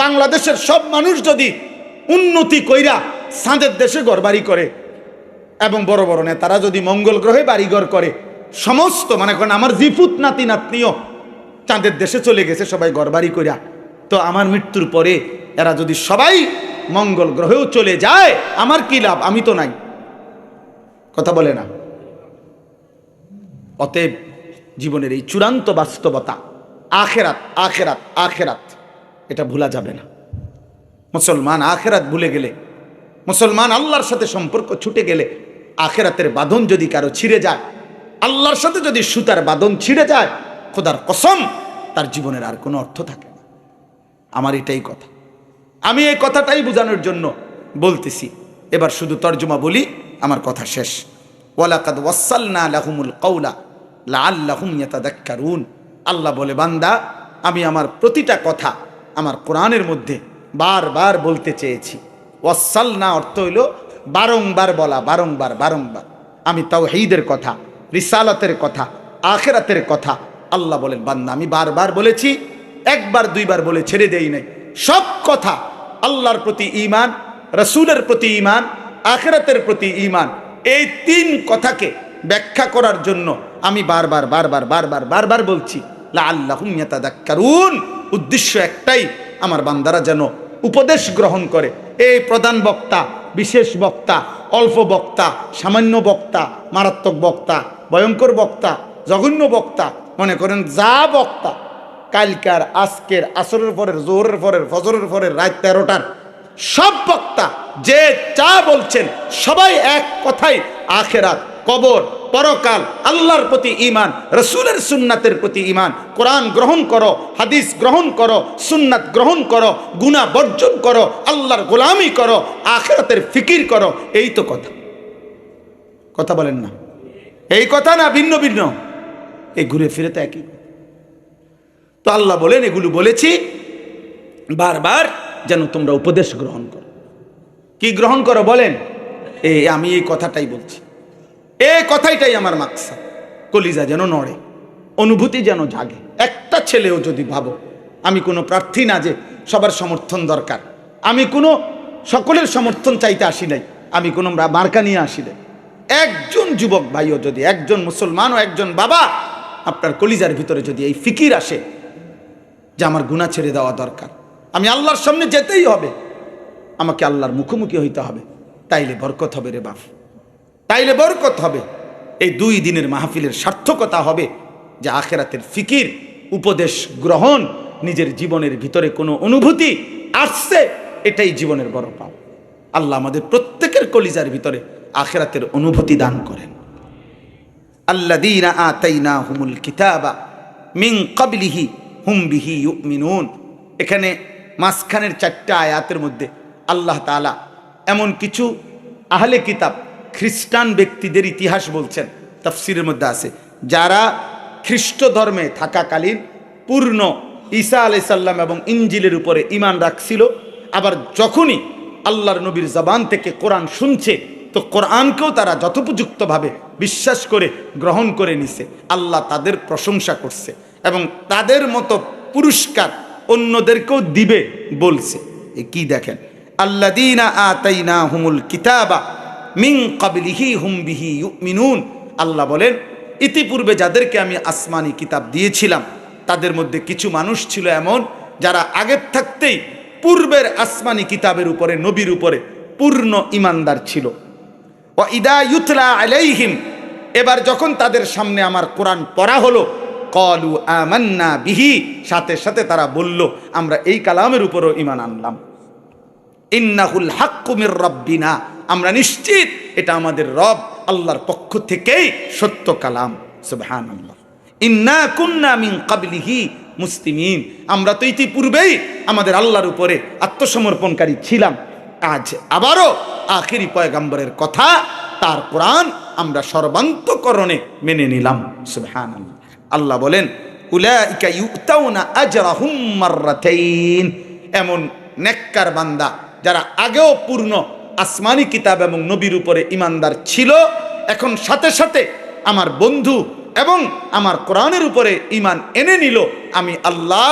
বাংলাদেশের সব মানুষ যদি উন্নতি কইরা চাঁদের দেশে ঘরবাড়ি করে এবং বড় বড় নেতারা যদি মঙ্গল গ্রহে বাড়িঘর করে, সমস্ত মনে করেন আমার জিপুত নাতি নাতনিও চাঁদের দেশে চলে গেছে সবাই ঘরবাড়ি কইরা, তো আমার মৃত্যুর পরে এরা যদি সবাই মঙ্গল গ্রহেও চলে যায়, আমার কি লাভ? আমি তো নাই। কথা বলে না? অতএব জীবনের এই চূড়ান্ত বাস্তবতা আখেরাত, আখেরাত, আখেরাত, এটা ভুলা যাবে না। মুসলমান আখেরাত ভুলে গেলে, মুসলমান আল্লাহর সাথে সম্পর্ক ছুটে গেলে, আখেরাতের বাঁধন যদি কারো ছিঁড়ে যায়, আল্লাহর সাথে যদি সুতার বাঁধন ছিঁড়ে যায়, খোদার কসম তার জীবনের আর কোনো অর্থ থাকে না। আমার এটাই কথা, আমি এই কথাটাই বোঝানোর জন্য বলতেছি। এবার শুধু তর্জমা বলি, আমার কথা শেষ। ওয়ালাকাদ ওয়াসালনা লাহুমুল কাওলা লাআল্লাহুম ইয়াতাযাক্কারুন। আল্লাহ বলে, বান্দা, আমি আমার প্রতিটা কথা আমার কোরআনের মধ্যে বারবার বলতে চেয়েছি। ওয়াসালনা অর্থ হইল বারংবার বলা, বারংবার বারংবার। আমি তাওহীদের কথা, রিসালাতের কথা, আখিরাতের কথা আল্লাহ বলেন, বান্দা আমি বারবার বলেছি, একবার দুইবার বলে ছেড়ে দেই নাই। সব কথা আল্লাহর প্রতি ঈমান, রাসূলের প্রতি ঈমান, আখিরাতের প্রতি ঈমান, এই তিন কথাকে ব্যাখ্যা করার জন্য আমি বারবার বারবার বারবার বারবার বলছি। লাআল্লাহুম ইয়াতাযাক্কারুন। উদ্দেশ্য একটাই, আমার বান্দারা যেন উপদেশ গ্রহণ করে। এই প্রধান বক্তা, বিশেষ বক্তা, অল্প বক্তা, সামান্য বক্তা, মারাত্মক বক্তা, ভয়ঙ্কর বক্তা, জঘন্য বক্তা, মনে করেন যা বক্তা, কালকার, আজকের, আসরের পরের, জোহরের পরের, ফজরের পরের, রাত 13টার সব বক্তা যে যা বলছেন সবাই এক কথাই, আখেরাত, কবর, পরকাল, আল্লাহর প্রতি ঈমান, রাসূলের সুন্নাতের প্রতি ঈমান, কোরআন গ্রহণ করো, হাদিস গ্রহণ করো, সুন্নাত গ্রহণ করো, গুনাহ বর্জন করো, আল্লাহর গোলামি করো, আখেরাতের ফিকির করো। এই তো কথা। কথা বলেন না? এই কথা না ভিন্ন ভিন্ন? এই ঘুরে ফিরে তো একই। তো আল্লাহ বলেন এগুলো বলেছি বারবার যেন তোমরা উপদেশ গ্রহণ করো। কি গ্রহণ করো বলেন? আমি এই কথাটাই বলছি, এই কথাইটাই আমার মাকসাদ। কলিজা যেন নড়ে, অনুভূতি যেন জাগে। একটা ছেলেও যদি ভাবো, আমি কোনো প্রার্থী না যে সবার সমর্থন দরকার, আমি কোনো সকলের সমর্থন চাইতে আসি নাই, আমি কোনো মার্কা নিয়ে আসি নাই। একজন যুবক ভাইও যদি, একজন মুসলমান ও একজন বাবা, আপনার কলিজার ভিতরে যদি এই ফিকির আসে যে আমার গুনাহ ছেড়ে দেওয়া দরকার, আমি আল্লাহর সামনে যেতেই হবে, আমাকে আল্লাহর মুখোমুখি হইতে হবে, তাইলে বরকত হবে রে বাপ, তাইলে বরকত হবে। এই 2 দিনের মাহফিলের সার্থকতা হবে যে আখেরাতের ফিকির, উপদেশ গ্রহণ, নিজের জীবনের ভিতরে কোনো অনুভূতি আসছে, এটাই জীবনের বড় পাও। আল্লাহ আমাদের প্রত্যেকের কলিজার ভিতরে আখেরাতের অনুভূতি দান করেন। আল্লাযীনা আতাইনাহুমুল কিতাবা মিন ক্বাবলিহি হুম বিহি ইউমিনুন। এখানে মাঝখানের 4টা আয়াতের মধ্যে আল্লাহ তাআলা এমন কিছু আহলে কিতাব, খ্রিস্টান ব্যক্তিদের ইতিহাস বলছেন। তাফসীরের মধ্যে আছে যারা খ্রিস্ট ধর্মে থাকাকালীন পূর্ণ ঈসা আলাইহিস সালাম এবং ইনজিলের উপরে ঈমান রাখছিল, আবার যখনই আল্লাহর নবীর জবান থেকে কোরআন শুনছে তো কোরআনকেও তারা যথোপযুক্তভাবে বিশ্বাস করে গ্রহণ করে নিছে। আল্লাহ তাদের প্রশংসা করছে এবং তাদের মতো পুরস্কার অন্যদেরকেও দিবে বলছে। কি দেখেন, আল্লাযীনা আতাইনাহুমুল কিতাবা মিন ক্বাবলিহি হুম বিহি ইউমিনুন। আল্লাহ বলেন ইতিপূর্বে যাদেরকে আমি আসমানি কিতাব দিয়েছিলাম তাদের মধ্যে কিছু মানুষ ছিল এমন যারা আগের থাকতেই পূর্বের আসমানি কিতাবের উপরে, নবীর উপরে পূর্ণ ঈমানদার ছিল। ওয়া ইদা ইউতলা আলাইহিম, এবার যখন তাদের সামনে আমার কোরআন পড়া হলো, ক্বালু আমান্না বিহি, সাথে সাথে তারা বলল আমরা এই কালামের উপরও ঈমান আনলাম। ইন্নাহুল হাক্কু মির রাব্বিনা, আমরা নিশ্চিত এটা আমাদের রব আল্লাহর পক্ষ থেকেই সত্য কালাম। সুবহানাল্লাহ। ইন্না কুন্না মিন ক্বাবলিহি মুসলিমিন, আমরা তো ইতিপূর্বেই আমাদের আল্লাহর উপরে আত্মসমর্পণকারী ছিলাম, আজ আবারও আখিরি পয়গম্বরের কথা, তার কোরআন আমরা সর্বান্তকরণে মেনে নিলাম। সুবহানাল্লাহ। আল্লাহ বলেন উলাইকা ইউতাউনা আজরাহুম মাররাতাইন, এমন নেককার বান্দা যারা আগেও পূর্ণ আসমানি কিতাব এবং নবীর উপরে ঈমানদার ছিল, এখন সাথে সাথে আমার বন্ধু এবং আমার কোরআনের উপরে ঈমান এনে নিল, আমি আল্লাহ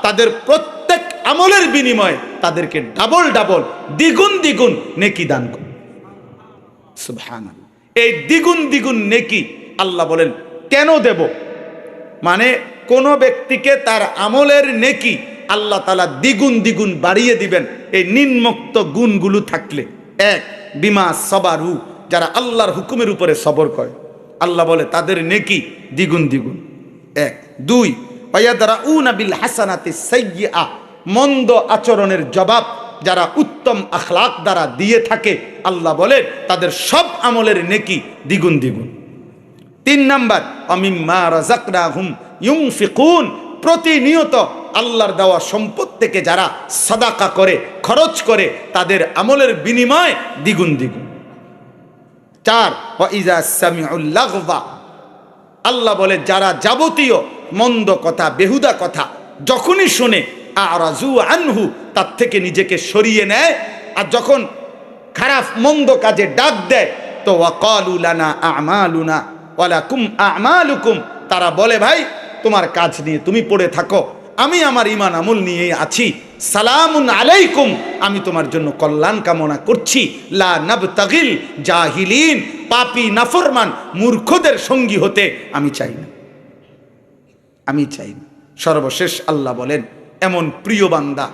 তাদের প্রত্যেক আমলের বিনিময়ে তাদেরকে ডাবল ডাবল, দ্বিগুণ দ্বিগুণ নেকি দান করব। সুবহানাল্লাহ। এই দ্বিগুণ দ্বিগুণ নেকি আল্লাহ বলেন কেন দেব? মানে কোন ব্যক্তিকে তার আমলের নেকি আল্লাহ তাআলা দ্বিগুণ দ্বিগুণ বাড়িয়ে দিবেন এই নিম্নোক্ত গুণগুলো থাকলে। 1, বিমা সবারু, যারা আল্লাহর হুকুমের উপরে সবর করে, আল্লাহ বলে তাদের নেকি দ্বিগুণ দ্বিগুণ। 1, 2, ওয়ায়াদরাউনা বিল হাসানাতি সাইয়্যিআ, মন্দ আচরণের জবাব যারা উত্তম আখলাক দ্বারা দিয়ে থাকে, আল্লাহ বলে তাদের সব আমলের নেকি দ্বিগুণ দ্বিগুণ। 3 নাম্বার, অমিম্মা রাযাকনাহুম ইউনফিকুন, প্রতিনিয়ত আল্লাহর দেওয়া সম্পদ থেকে যারা সাদাকা করে, খরচ করে, তাদের আমলের বিনিময় দ্বিগুণ দ্বিগুণ। 4, ওয়া ইযা সামিউল লাগওয়া, আল্লাহ বলে যারা যাবতীয় মন্দ কথা, বেহুদা কথা যখনই শুনে, আরাজু আনহু, তার থেকে নিজেকে সরিয়ে নেয়, আর যখন খারাপ মন্দ কাজে ডাক দেয় তো ওয়াকালু লানা আমালুনা ওয়ালাকুম আমালুকুম, তারা বলে ভাই তোমার কাজ নিয়ে তুমি পড়ে থাকো, আমি আমার ঈমান আমল নিয়ে আছি, সালামুন আলাইকুম, আমি তোমার জন্য কল্যাণ কামনা করছি, লা নাবতাগিল জাহিলিন, পাপী নাফরমান মূর্খদের সঙ্গী হতে আমি চাই না। আমি চাই না। সর্বশেষ আল্লাহ বলেন, এমন প্রিয় বান্দা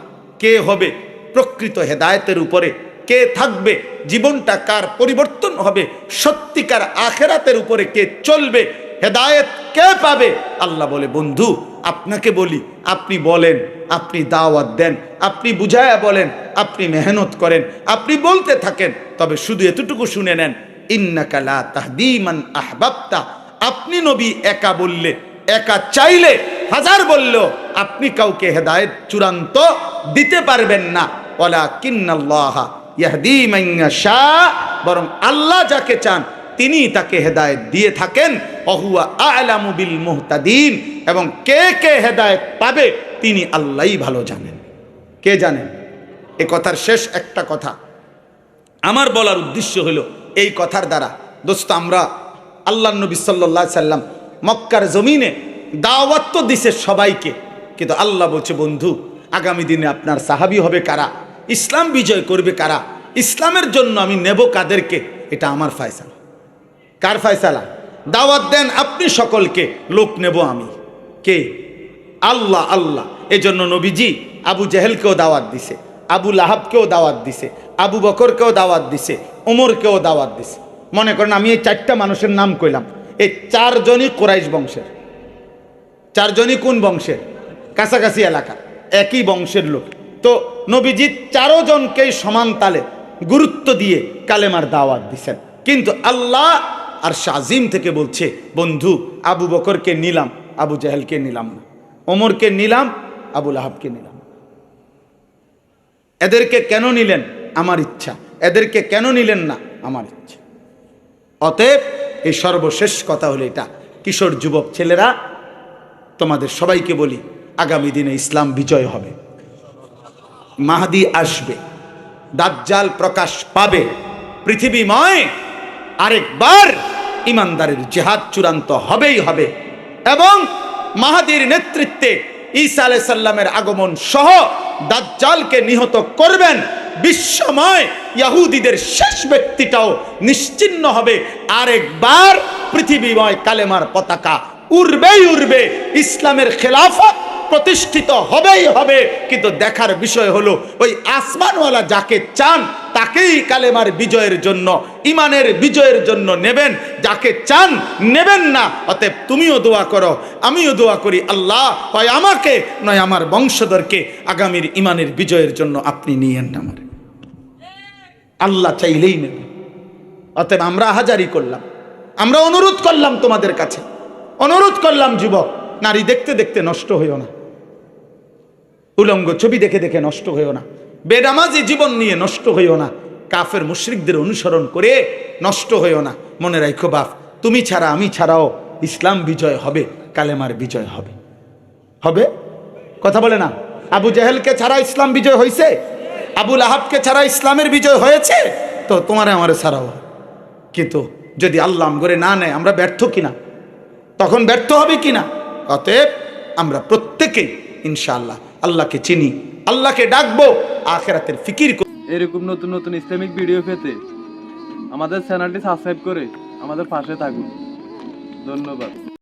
কে হবে প্রকৃত হেদায়েতের উপরে, কে থাকবে, জীবনটা কার পরিবর্তন হবে, সত্যিকার আখেরাতের উপরে কে চলবে, হেদায়েত কে পাবে? আল্লাহ বলে, বন্ধু আপনাকে বলি, আপনি বলেন, আপনি দাওয়াত দেন, আপনি বুঝায়া বলেন, আপনি মেহনত করেন, আপনি বলতে থাকেন, তবে শুধু এতটুকু শুনে নেন, ইন্নাকা লা তাহদি মান আহবাবতা। আপনি নবী একা বললে, একা চাইলে, হাজার বললেও আপনি কাউকে হেদায়েত চূড়ান্ত দিতে পারবেন না। ওয়ালাকিন্নাল্লাহ ইয়াহদি মান ইয়াশা, বরং আল্লাহ যাকে চান তিনি তাকে হেদায়েত দিয়ে থাকেন। ওহুয়া আ'লামু বিল মুহতাদিন, এবং কে কে হেদায়েত পাবে তিনি আল্লাহই ভালো জানেন। কে জানেন? এই কথার শেষ একটা কথা আমার বলার উদ্দেশ্য হলো, এই কথার দ্বারা দোস্ত, আমরা আল্লাহ নবী সাল্লাল্লাহু আলাইহি সাল্লাম মক্কার জমিনে দাওয়াত তো দিছে সবাইকে, কিন্তু আল্লাহ বলছে, বন্ধু আগামী দিনে আপনার সাহাবী হবে কারা, ইসলাম বিজয় করবে কারা, ইসলামের জন্য আমি নেব কাদেরকে, এটা আমার ফয়সালা। কার ফয়সালা? দাওয়াত দেন আপনি সকলকে, লোক নেব আমি। কে? আল্লাহ। আল্লাহ। এজন্য নবীজি আবু জেহেলকেও দাওয়াত দিছে, আবু লাহাবকেও দাওয়াত দিছে, আবু বকরকেও দাওয়াত দিছে, ওমরকেও দাওয়াত দিছে। মনে করেন আমি এই চারটা মানুষের নাম কইলাম, এই চারজনই কুরাইশ বংশের। চারজনই কোন বংশের? কাছাকাছি এলাকা, একই বংশের লোক। তো নবীজি চারজনকেই সমান তালে গুরুত্ব দিয়ে কালেমার দাওয়াত দিছেন। কিন্তু আল্লাহ আর শাজিম থেকে বলছে, বন্ধু আবু বকরকে নিলাম, আবু জেহেলকে নিলাম না, ওমরকে নিলাম, আবু লাহাবকে নিলাম। এদেরকে কেন নিলেন? আমার ইচ্ছা। এদেরকে কেন নিলেন না? আমার ইচ্ছা। অতএব এই সর্বশেষ কথা হলো এটা, কিশোর যুবক ছেলেরা, তোমাদের সবাইকে বলি, আগামী দিনে ইসলাম বিজয় হবে, মাহদি আসবে, দাজ্জাল প্রকাশ পাবে, পৃথিবীময় আরেকবার ইমানদারের জিহাদ চূড়ান্ত হবেই হবে, এবং মাহদির নেতৃত্বে ঈসা আলাইহিস সালামের আগমন সহ দাজ্জালকে নিহত করবেন। বিশ্বময় ইহুদিদের শেষ ব্যক্তিটাও নিশ্চিহ্ন হবে, আরেকবার পৃথিবীময় কালেমার পতাকা উড়বেই উড়বে, ইসলামের খেলাফত প্রতিষ্ঠিত হবেই হবে। কিন্তু দেখার বিষয় হলো, ওই আসমানওয়ালা যাকে চান তাকেই কালেমার বিজয়ের জন্য, ইমানের বিজয়ের জন্য নেবেন, যাকে চান নেবেন না। অতএব তুমিও দোয়া করো, আমিও দোয়া করি, আল্লাহ হয় আমাকে নয় আমার বংশধরকে আগামীর ইমানের বিজয়ের জন্য আপনি নিয়েন না আমারে। আল্লাহ চাইলেই নেবে। অতএব আমরা হাজারি করলাম, আমরা অনুরোধ করলাম তোমাদের কাছে, অনুরোধ করলাম, যুবক নারী দেখতে দেখতে নষ্ট হইও না, উলঙ্গ ছবি দেখে দেখে নষ্ট হইও না, বেনামাজি জীবন নিয়ে নষ্ট হইও না, কাফের মুশরিকদের অনুসরণ করে নষ্ট হইও না। মনে রাখো বাপ, তুমি ছাড়া আমি ছাড়াও ইসলাম বিজয় হবে, কালেমার বিজয় হবে। হবে? কথা বলে না? আবু জেহেলকে ছাড়া ইসলাম বিজয় হয়েছে? আবু লাহাবকে ছাড়া ইসলামের বিজয় হয়েছে? তো তোমারে আমারে ছাড়াও। কিন্তু যদি আল্লাহ করে না নেয়, আমরা ব্যর্থ কিনা? তখন ব্যর্থ হবে কিনা? অতএব আমরা প্রত্যেকেই ইনশাআল্লাহ আল্লাহকে চিনি, আল্লাহকে ডাকবো, আখিরাতের ফিকির করব। এরকম নতুন নতুন ইসলামিক ভিডিও পেতে আমাদের চ্যানেলটি সাবস্ক্রাইব করে আমাদের পাশে থাকুন। ধন্যবাদ।